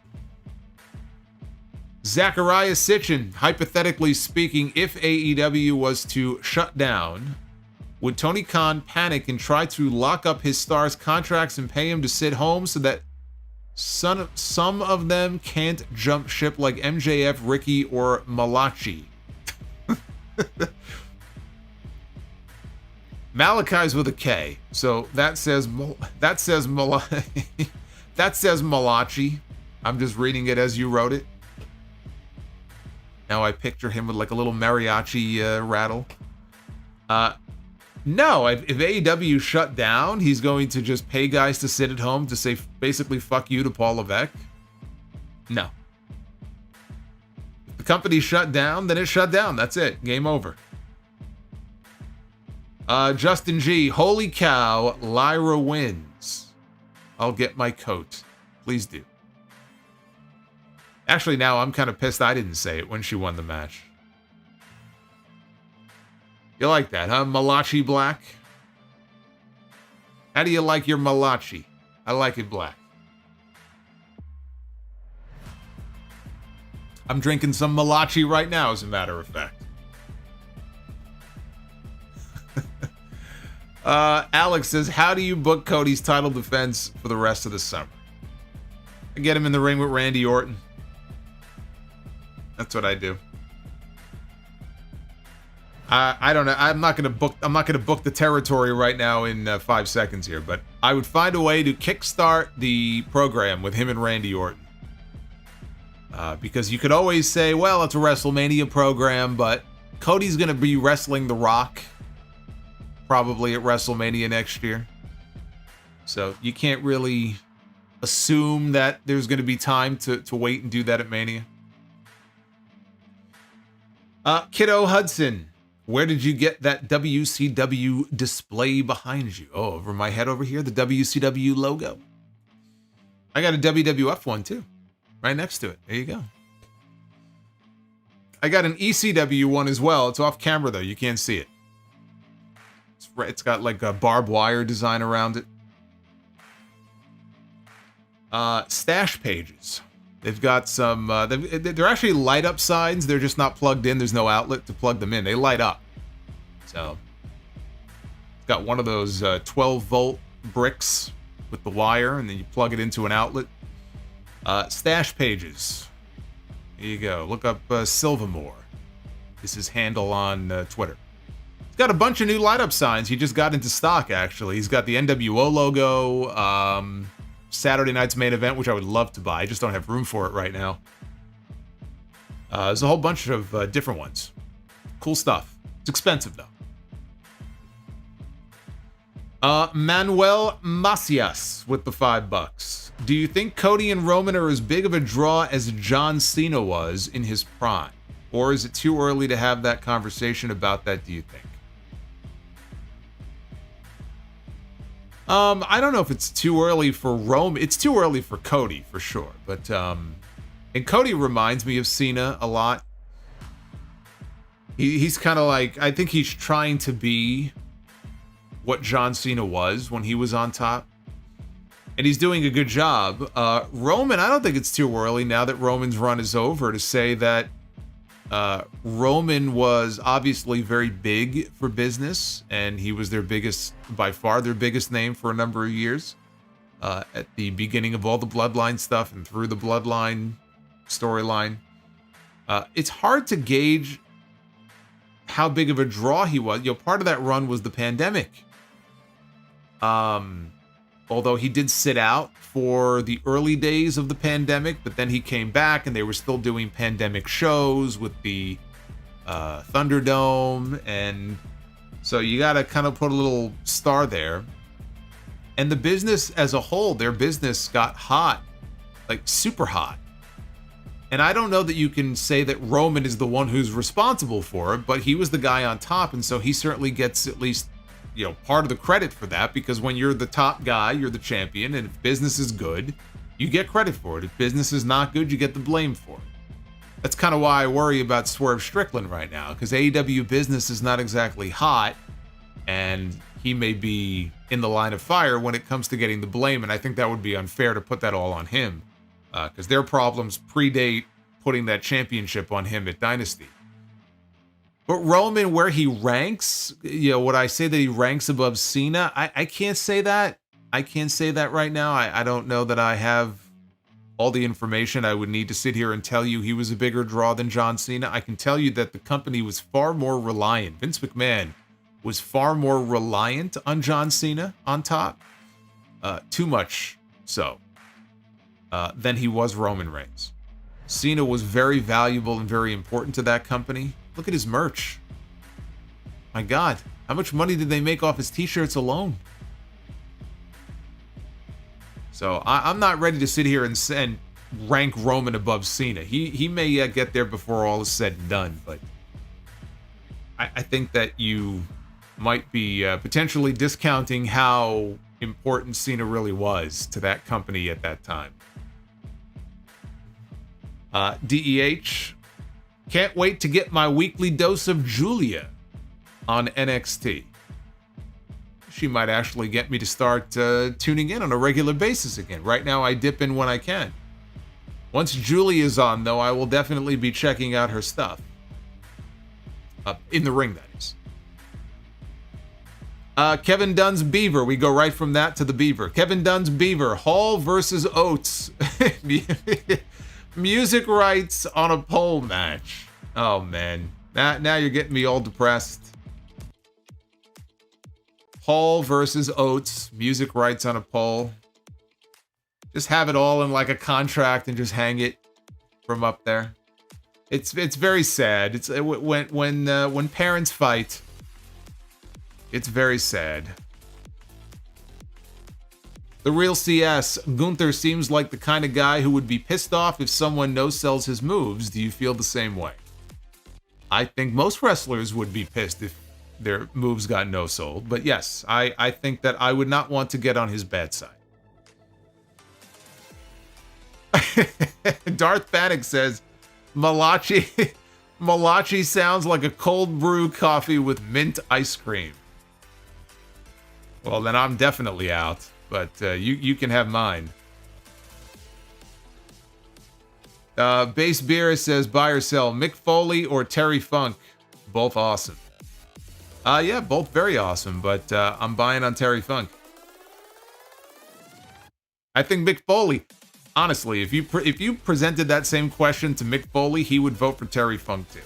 Zachariah Sitchin, hypothetically speaking, if AEW was to shut down, would Tony Khan panic and try to lock up his stars' contracts and pay him to sit home so that some of them can't jump ship like MJF, Ricky, or Malachi? Malachi's with a K, so that says Malachi. I'm just reading it as you wrote it. Now I picture him with like a little mariachi rattle. No, if AEW shut down, he's going to just pay guys to sit at home to say basically fuck you to Paul Levesque. No. If the company shut down, then it shut down. That's it. Game over. Justin G, holy cow, Lyra wins. I'll get my coat. Please do. Actually, now I'm kind of pissed I didn't say it when she won the match. You like that, huh? Malachi black? How do you like your malachi? I like it black. I'm drinking some malachi right now, as a matter of fact. Alex says, how do you book Cody's title defense for the rest of the summer? I get him in the ring with Randy Orton. That's what I do. I don't know. I'm not gonna book the territory right now in 5 seconds here, but I would find a way to kickstart the program with him and Randy Orton. Because you could always say, well, it's a WrestleMania program, but Cody's gonna be wrestling The Rock probably at WrestleMania next year. So you can't really assume that there's gonna be time to wait and do that at Mania. Kiddo Hudson. Where did you get that WCW display behind you? Oh, over my head over here, the WCW logo. I got a WWF one too, right next to it. There you go. I got an ECW one as well. It's off camera though, you can't see it. It's got like a barbed wire design around it. Stash pages. They've got some, they're actually light up signs. They're just not plugged in. There's no outlet to plug them in. They light up. So, it's got one of those 12 volt bricks with the wire, and then you plug it into an outlet. Stash pages. Here you go. Look up Silvermore. This is handle on Twitter. He's got a bunch of new light up signs. He just got into stock, actually. He's got the NWO logo, Saturday night's main event, which I would love to buy. I just don't have room for it right now. There's a whole bunch of different ones. Cool stuff. It's expensive, though. Manuel Macias with the $5. Do you think Cody and Roman are as big of a draw as John Cena was in his prime? Or is it too early to have that conversation about that, do you think? I don't know if it's too early for Roman. It's too early for Cody, for sure. But, and Cody reminds me of Cena a lot. He's kind of like, I think he's trying to be what John Cena was when he was on top. And he's doing a good job. Roman, I don't think it's too early now that Roman's run is over to say that Roman was obviously very big for business, and he was their biggest, by far their biggest name for a number of years. At the beginning of all the Bloodline stuff and through the Bloodline storyline. It's hard to gauge how big of a draw he was. You know, part of that run was the pandemic. Although he did sit out for the early days of the pandemic, but then he came back and they were still doing pandemic shows with the Thunderdome, and so you got to kind of put a little star there. And the business as a whole, their business got hot, like super hot. And I don't know that you can say that Roman is the one who's responsible for it, but he was the guy on top, and so he certainly gets at least, you know, part of the credit for that, because when you're the top guy, you're the champion, and if business is good, you get credit for it. If business is not good, you get the blame for it. That's kind of why I worry about Swerve Strickland right now, because AEW business is not exactly hot, and he may be in the line of fire when it comes to getting the blame, and I think that would be unfair to put that all on him, because their problems predate putting that championship on him at Dynasty. But Roman, where he ranks, you know, would I say that he ranks above Cena? I can't say that. I can't say that right now. I don't know that I have all the information I would need to sit here and tell you he was a bigger draw than John Cena. I can tell you that the company was far more reliant. Vince McMahon was far more reliant on John Cena on top. Too much so. Than he was Roman Reigns. Cena was very valuable and very important to that company. Look at his merch. My God, how much money did they make off his t-shirts alone? So I'm not ready to sit here and rank Roman above Cena. He may get there before all is said and done, but I think that you might be potentially discounting how important Cena really was to that company at that time. DEH, can't wait to get my weekly dose of Julia on NXT. She might actually get me to start tuning in on a regular basis again. Right now, I dip in when I can. Once Julia is on, though, I will definitely be checking out her stuff. In the ring, that is. Kevin Dunn's Beaver. We go right from that to the Beaver. Kevin Dunn's Beaver. Hall versus Oates. Music rights on a pole match. Oh, man. Now you're getting me all depressed. Hall versus Oates. Music rights on a pole. Just have it all in like a contract and just hang it from up there. It's very sad. It's when parents fight. It's very sad. The Real CS, Gunther seems like the kind of guy who would be pissed off if someone no-sells his moves. Do you feel the same way? I think most wrestlers would be pissed if their moves got no-sold. But yes, I think that I would not want to get on his bad side. Darth Panic says, Malachi sounds like a cold brew coffee with mint ice cream. Well, then I'm definitely out, but you can have mine. Base Beer says, buy or sell, Mick Foley or Terry Funk? Both awesome. Yeah, both very awesome, but I'm buying on Terry Funk. I think Mick Foley, honestly, if you presented that same question to Mick Foley, he would vote for Terry Funk too.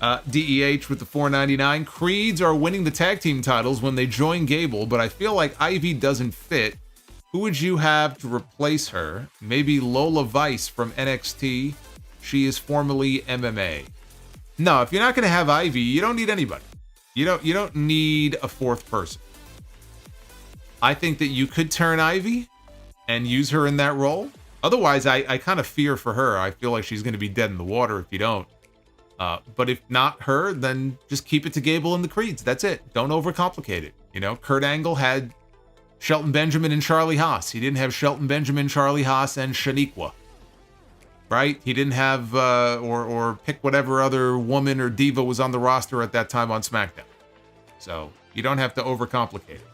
DEH with the $4.99. Creeds are winning the tag team titles when they join Gable, but I feel like Ivy doesn't fit. Who would you have to replace her? Maybe Lola Vice from NXT. She is formerly MMA. No, if you're not going to have Ivy, you don't need anybody. You don't need a fourth person. I think that you could turn Ivy and use her in that role. Otherwise, I kind of fear for her. I feel like she's going to be dead in the water if you don't. But if not her, then just keep it to Gable and the Creeds. That's it. Don't overcomplicate it. You know, Kurt Angle had Shelton Benjamin and Charlie Haas. He didn't have Shelton Benjamin, Charlie Haas, and Shaniqua. Right? He didn't have, or pick whatever other woman or diva was on the roster at that time on SmackDown. So, you don't have to overcomplicate it.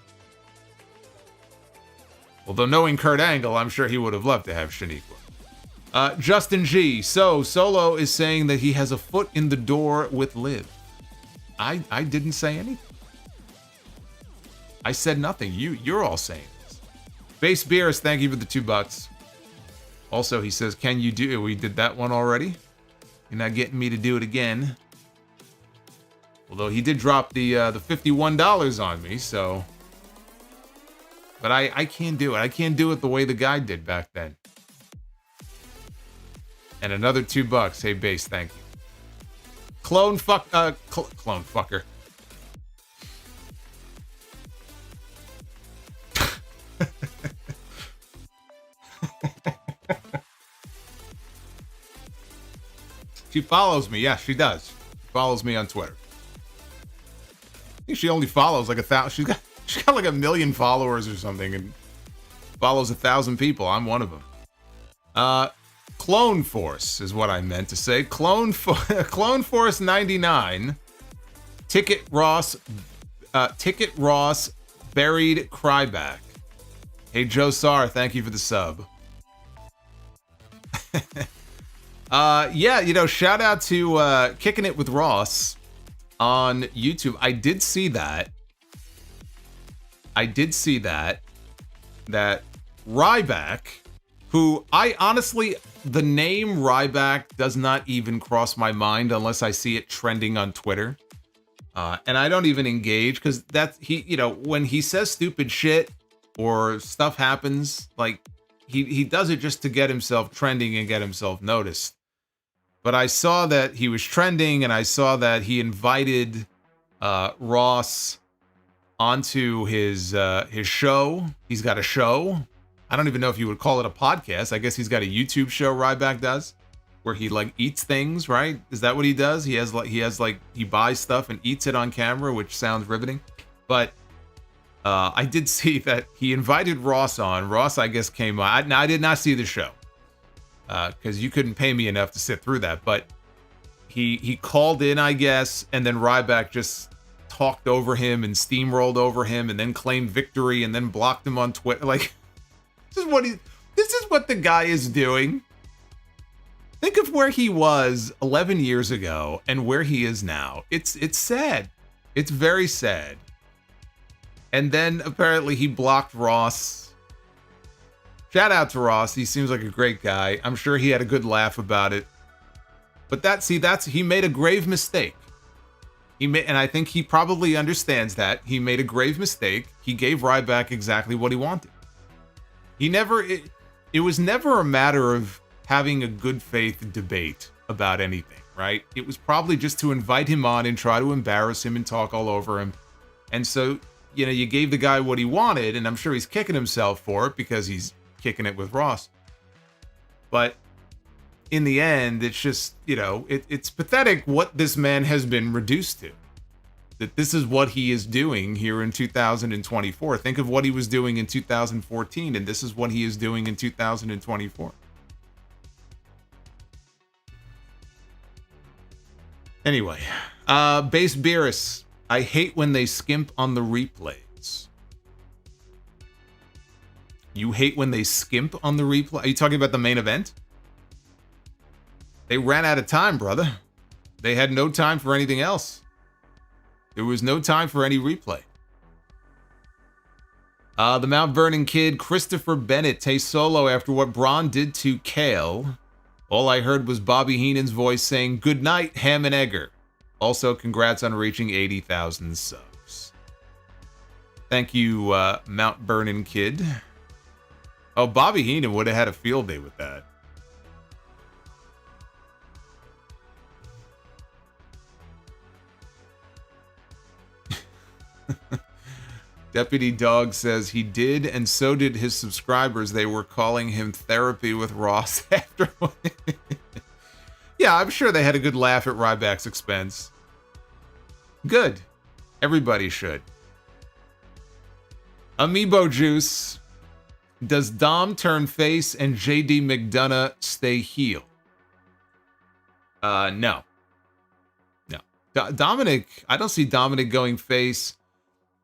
Although knowing Kurt Angle, I'm sure he would have loved to have Shaniqua. Justin G. So, Solo is saying that he has a foot in the door with Liv. I didn't say anything. I said nothing. You're all saying this. Base Beers, thank you for the $2. Also, he says, can you do it? We did that one already. You're not getting me to do it again. Although he did drop the $51 on me, so. But I can't do it. I can't do it the way the guy did back then. And another $2. Hey, Base, thank you. Clone fucker. She follows me. Yeah, she does. She follows me on Twitter. I think she only follows like 1,000. She's got like 1 million followers or something and follows 1,000 people. I'm one of them. Clone Force is what I meant to say. Clone Force 99. Ticket Ross buried Cryback. Hey Joe Sar, thank you for the sub. Yeah, shout out to Kicking It with Ross on YouTube. I did see that. That Ryback, who I honestly, the name Ryback does not even cross my mind unless I see it trending on Twitter. And I don't even engage because that's when he says stupid shit or stuff happens, like he does it just to get himself trending and get himself noticed. But I saw that he was trending, and I saw that he invited Ross onto his show. He's got a show. I don't even know if you would call it a podcast. I guess he's got a YouTube show Ryback does. where he like eats things, right? Is that what he does? He buys stuff and eats it on camera, which sounds riveting. But I did see that he invited Ross on. Ross, I guess, came on. I did not see the show because you couldn't pay me enough to sit through that. But he called in, I guess, and then Ryback just talked over him and steamrolled over him and then claimed victory and then blocked him on Twitter. Like, this is what the guy is doing. Think of where he was 11 years ago and where he is now. It's sad. It's very sad. And then apparently he blocked Ross. Shout out to Ross. He seems like a great guy. I'm sure he had a good laugh about it. But he made a grave mistake. And I think he probably understands that. He made a grave mistake. He gave Ryback exactly what he wanted. It was never a matter of having a good faith debate about anything, right? It was probably just to invite him on and try to embarrass him and talk all over him. And so, you gave the guy what he wanted, and I'm sure he's kicking himself for it because he's kicking it with Ross. But in the end, it's just, it's pathetic what this man has been reduced to. That this is what he is doing here in 2024. Think of what he was doing in 2014, and this is what he is doing in 2024. Anyway, Base Beerus, I hate when they skimp on the replays. You hate when they skimp on the replay? Are you talking about the main event? They ran out of time, brother. They had no time for anything else. There was no time for any replay. The Mount Vernon kid, Christopher Bennett, takes solo after what Braun did to Kale. All I heard was Bobby Heenan's voice saying, "Good night, Ham and Egger." Also, congrats on reaching 80,000 subs. Thank you, Mount Vernon kid. Oh, Bobby Heenan would have had a field day with that. Deputy Dog says he did, and so did his subscribers. They were calling him Therapy with Ross after. Yeah, I'm sure they had a good laugh at Ryback's expense. Good. Everybody should. Amiibo Juice. Does Dom turn face and JD McDonough stay heel? No. Dominic, I don't see Dominic going face.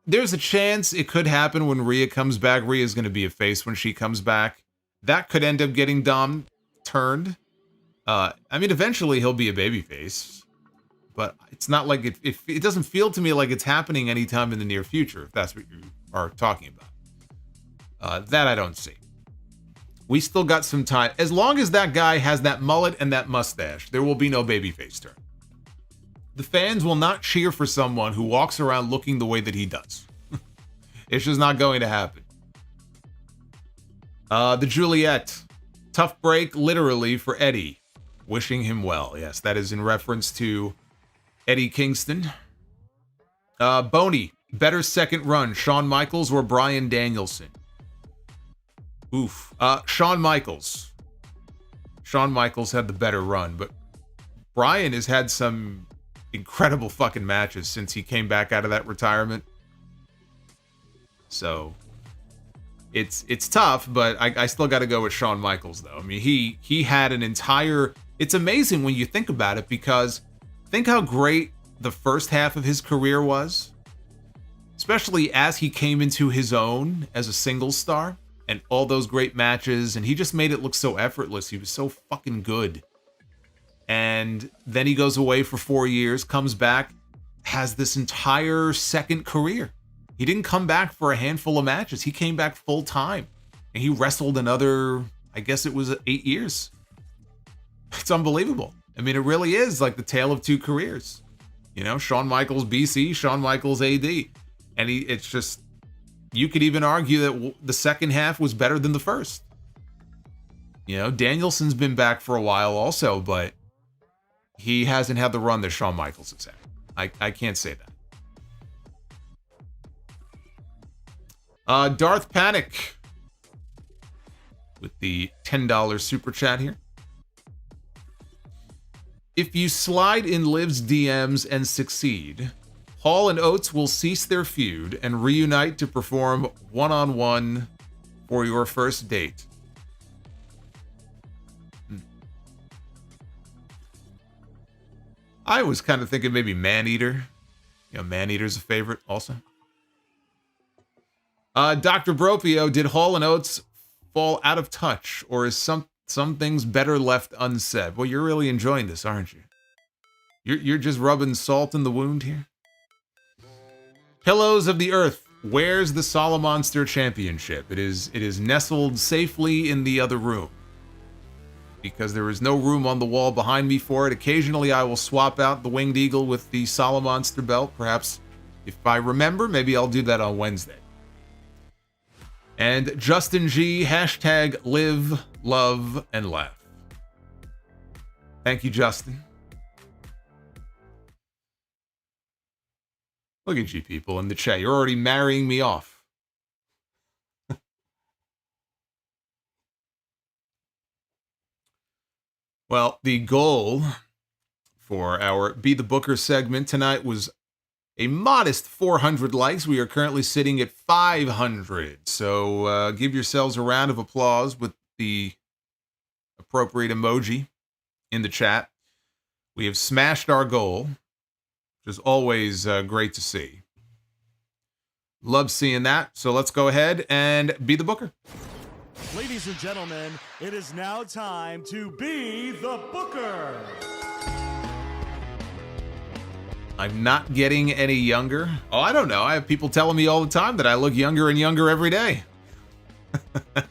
There's a chance it could happen when Rhea comes back. Rhea's going to be a face when she comes back. That could end up getting Dom turned. Eventually he'll be a babyface. But it's not like it doesn't feel to me like it's happening anytime in the near future, if that's what you are talking about. That I don't see. We still got some time. As long as that guy has that mullet and that mustache, there will be no babyface turn. The fans will not cheer for someone who walks around looking the way that he does. It's just not going to happen. The Juliet. Tough break, literally, for Eddie. Wishing him well. Yes, that is in reference to Eddie Kingston. Boney. Better second run, Shawn Michaels or Bryan Danielson? Oof. Shawn Michaels. Shawn Michaels had the better run, but Bryan has had some incredible fucking matches since he came back out of that retirement. So it's tough, but I still got to go with Shawn Michaels though. I mean, he had an entire. It's amazing when you think about it, because think how great the first half of his career was, especially as he came into his own as a singles star and all those great matches, and he just made it look so effortless. He was so fucking good. And then he goes away for 4 years, comes back, has this entire second career. He didn't come back for a handful of matches. He came back full time. And he wrestled another, I guess it was 8 years. It's unbelievable. I mean, it really is like the tale of two careers. Shawn Michaels BC, Shawn Michaels AD. And it's just, you could even argue that the second half was better than the first. Danielson's been back for a while also, but he hasn't had the run that Shawn Michaels has had. I can't say that. Darth Panic with the $10 super chat here. If you slide in Liv's DMs and succeed, Hall and Oates will cease their feud and reunite to perform one-on-one for your first date. I was kind of thinking maybe Maneater. You know, Maneater's a favorite also. Dr. Bropio, did Hall and Oates fall out of touch, or is some things better left unsaid? Well, you're really enjoying this, aren't you? You're just rubbing salt in the wound here. Pillows of the Earth, where's the Solomonster Championship? It is nestled safely in the other room, because there is no room on the wall behind me for it. Occasionally I will swap out the Winged Eagle with the Solomonster belt. Perhaps, if I remember, maybe I'll do that on Wednesday. And Justin G, hashtag live, love, and laugh. Thank you, Justin. Look at you people in the chat. You're already marrying me off. Well, the goal for our Be the Booker segment tonight was a modest 400 likes. We are currently sitting at 500. So give yourselves a round of applause with the appropriate emoji in the chat. We have smashed our goal, which is always great to see. Love seeing that. So let's go ahead and be the Booker. Ladies and gentlemen, it is now time to be the Booker. I'm not getting any younger. Oh, I don't know. I have people telling me all the time that I look younger and younger every day.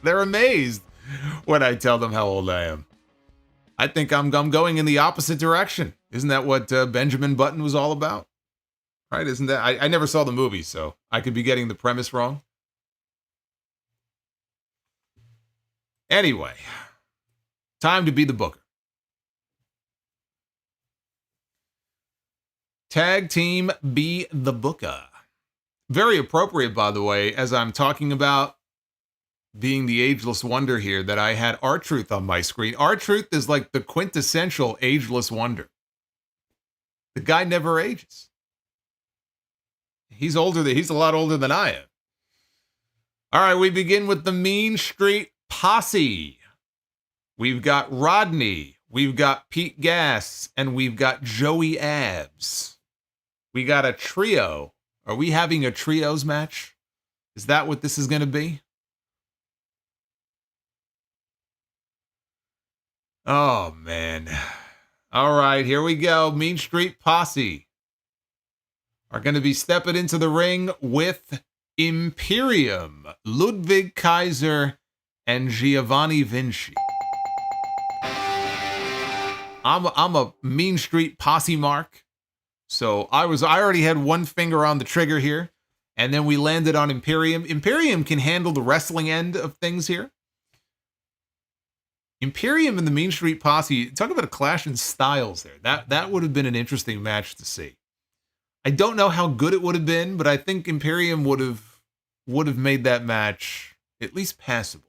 They're amazed when I tell them how old I am. I think I'm going in the opposite direction. Isn't that what Benjamin Button was all about? Right? Isn't that? I never saw the movie, so I could be getting the premise wrong. Anyway, time to be the Booker. Tag team Be the Booker. Very appropriate, by the way, as I'm talking about being the ageless wonder here, that I had R-Truth on my screen. R-Truth is like the quintessential ageless wonder. The guy never ages. He's a lot older than I am. All right, we begin with the Mean Street Posse. We've got Rodney, we've got Pete Gas, and we've got Joey Abs. We got a trio. Are we having a trios match? Is that what this is going to be? Oh, man. All right, here we go. Mean Street Posse are going to be stepping into the ring with Imperium, Ludwig Kaiser, and Giovanni Vinci. I'm a Mean Street Posse mark. So I already had one finger on the trigger here, and then we landed on Imperium. Imperium can handle the wrestling end of things here. Imperium and the Mean Street Posse, talk about a clash in styles there. That would have been an interesting match to see. I don't know how good it would have been, but I think Imperium would have made that match at least passable.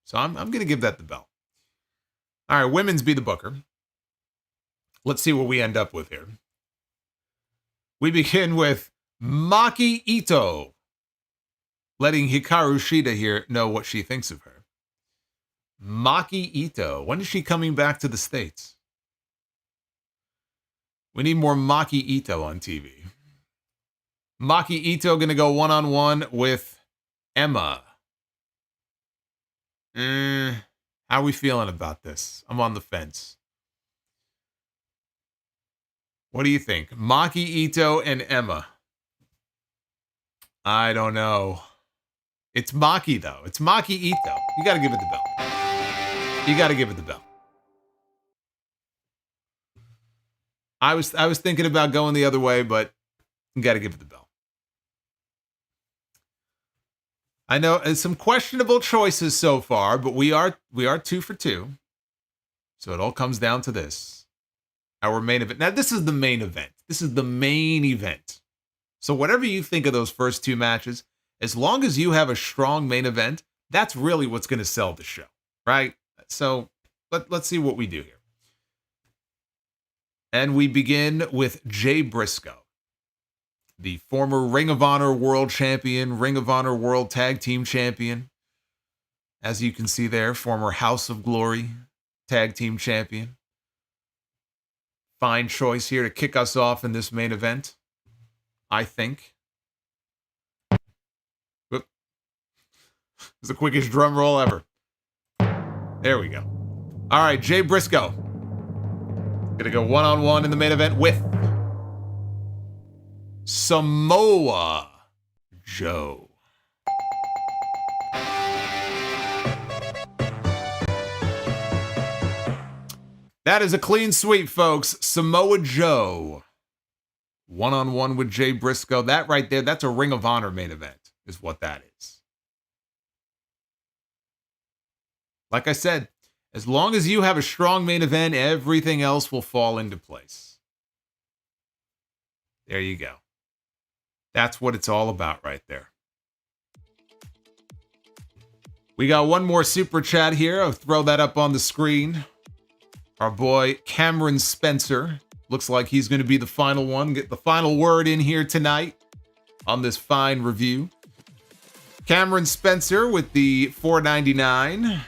So I'm going to give that the bell. All right, women's Be the Booker. Let's see what we end up with here. We begin with Maki Ito, letting Hikaru Shida here know what she thinks of her. Maki Ito. When is she coming back to the States? We need more Maki Ito on TV. Maki Ito going to go one-on-one with Emma. How are we feeling about this? I'm on the fence. What do you think? Maki Ito and Emma. I don't know. It's Maki, though. It's Maki Ito. You got to give it the bell. You got to give it the bell. I was thinking about going the other way, but you got to give it the bell. I know there's some questionable choices so far, but we are 2 for 2. So it all comes down to this. Our main event. Now, this is the main event. This is the main event. So whatever you think of those first 2 matches, as long as you have a strong main event, that's really what's going to sell the show, right? So let's see what we do here. And we begin with Jay Briscoe, the former Ring of Honor World Champion, Ring of Honor World Tag Team Champion. As you can see there, former House of Glory Tag Team Champion. Fine choice here to kick us off in this main event, I think. Whoop. It's the quickest drum roll ever. There we go. All right, Jay Briscoe. Gonna go one-on-one in the main event with Samoa Joe. That is a clean sweep, folks. Samoa Joe. One-on-one with Jay Briscoe. That right there, that's a Ring of Honor main event, is what that is. Like I said, as long as you have a strong main event, everything else will fall into place. There you go. That's what it's all about right there. We got one more super chat here. I'll throw that up on the screen. Our boy Cameron Spencer. Looks like he's going to be the final one. Get the final word in here tonight on this fine review. Cameron Spencer with the $4.99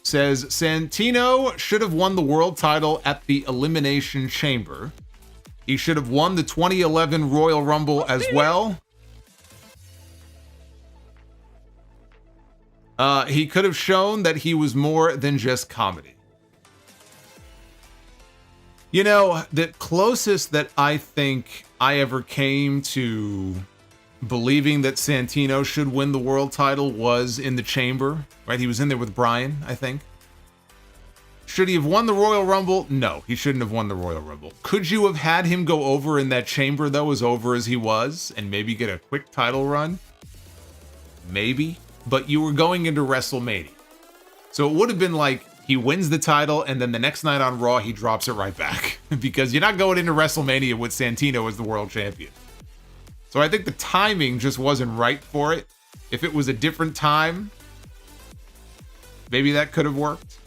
says Santino should have won the world title at the Elimination Chamber. He should have won the 2011 Royal Rumble as well. He could have shown that he was more than just comedy. You know, the closest that I think I ever came to believing that Santino should win the world title was in the Chamber, right? He was in there with Bryan, I think. Should he have won the Royal Rumble? No, he shouldn't have won the Royal Rumble. Could you have had him go over in that Chamber, though, as over as he was, and maybe get a quick title run? Maybe. But you were going into WrestleMania. So it would have been like he wins the title, and then the next night on Raw, he drops it right back. Because you're not going into WrestleMania with Santino as the world champion. So I think the timing just wasn't right for it. If it was a different time, maybe that could have worked.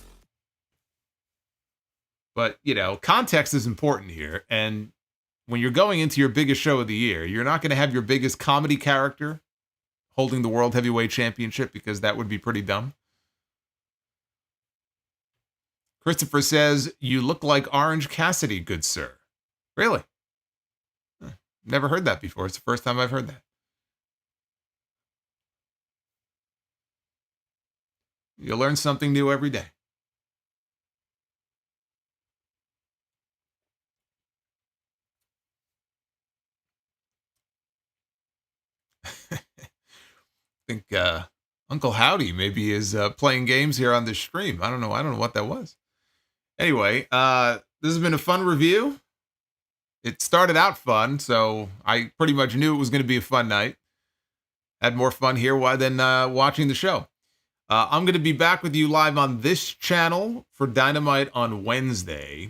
But, you know, context is important here. And when you're going into your biggest show of the year, you're not going to have your biggest comedy character holding the World Heavyweight Championship because that would be pretty dumb. Christopher says, you look like Orange Cassidy, good sir. Really? Never heard that before. It's the first time I've heard that. You learn something new every day. I think Uncle Howdy maybe is playing games here on this stream. I don't know what that was. Anyway, this has been a fun review. It started out fun, so I pretty much knew it was going to be a fun night. Had more fun here than watching the show. I'm going to be back with you live on this channel for Dynamite on Wednesday.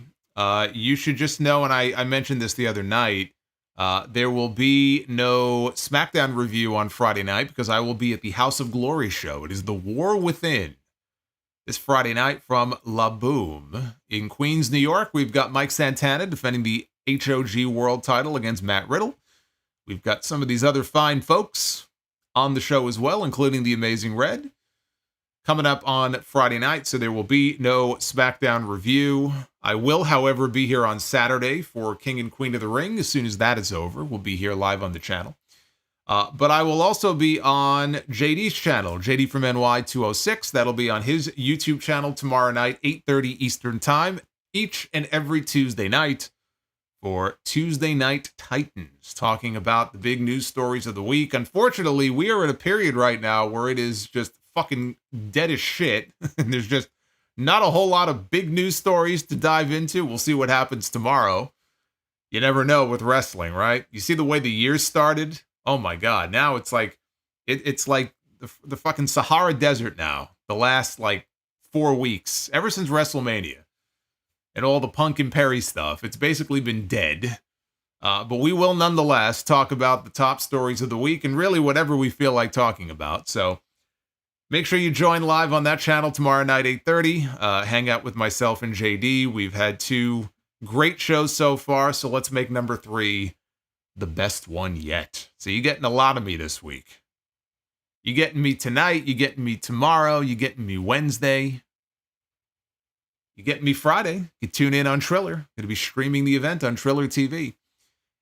You should just know, and I mentioned this the other night, there will be no SmackDown review on Friday night because I will be at the House of Glory show. It is The War Within this Friday night from La Boom. In Queens, New York, we've got Mike Santana defending the HOG World title against Matt Riddle. We've got some of these other fine folks on the show as well, including the Amazing Red, coming up on Friday night, so there will be no SmackDown review. I will, however, be here on Saturday for King and Queen of the Ring. As soon as that is over, we'll be here live on the channel. But I will also be on JD's channel, JD from NY 206. That'll be on his YouTube channel tomorrow night, 8:30 Eastern Time, each and every Tuesday night for Tuesday Night Titans, talking about the big news stories of the week. Unfortunately, we are in a period right now where it is just fucking dead as shit. And there's just not a whole lot of big news stories to dive into. We'll see what happens tomorrow. You never know with wrestling, right? You see the way the year started? Oh my God. Now it's like, it's like the fucking Sahara Desert now. The last like 4 weeks, ever since WrestleMania and all the Punk and Perry stuff, it's basically been dead. But we will nonetheless talk about the top stories of the week and really whatever we feel like talking about. So Make sure you join live on that channel tomorrow night, 8:30. Hang out with myself and JD. We've had 2 great shows so far, so let's make number 3 the best one yet. So you're getting a lot of me this week. You're getting me tonight. You're getting me tomorrow. You're getting me Wednesday. You're getting me Friday. You tune in on Triller. Going to be streaming the event on Triller TV.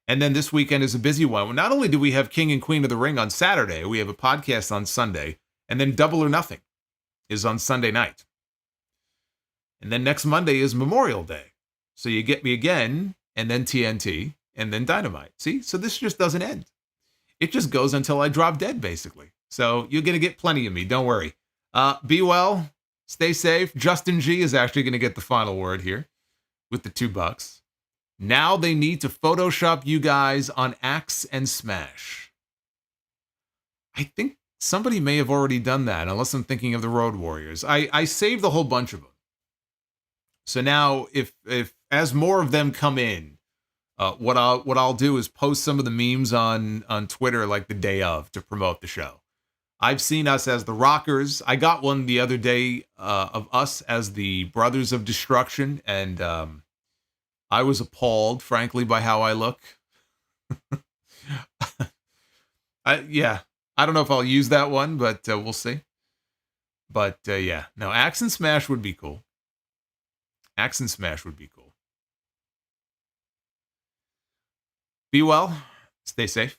And then this weekend is a busy one. Well, not only do we have King and Queen of the Ring on Saturday, we have a podcast on Sunday. And then Double or Nothing is on Sunday night. And then next Monday is Memorial Day. So you get me again, and then TNT, and then Dynamite. See? So this just doesn't end. It just goes until I drop dead, basically. So you're going to get plenty of me. Don't worry. Be well. Stay safe. Justin G is actually going to get the final word here with the $2. Now they need to Photoshop you guys on Axe and Smash. I think somebody may have already done that, unless I'm thinking of the Road Warriors. I saved a whole bunch of them. So now, if as more of them come in, what I'll do is post some of the memes on Twitter like the day of to promote the show. I've seen us as the Rockers. I got one the other day of us as the Brothers of Destruction, and I was appalled, frankly, by how I look. Yeah. I don't know if I'll use that one, but we'll see. But yeah, no, Axe and Smash would be cool. Axe and Smash would be cool. Be well. Stay safe.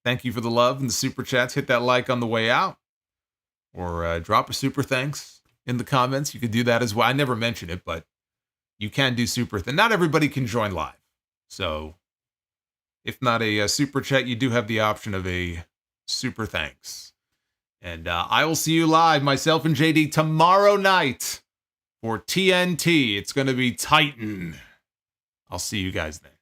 Thank you for the love and the super chats. Hit that like on the way out. Or drop a super thanks in the comments. You could do that as well. I never mention it, but you can do super. Not everybody can join live. So if not a super chat, you do have the option of a super thanks. And I will see you live, myself and JD, tomorrow night for TNT. It's going to be Titan. I'll see you guys then.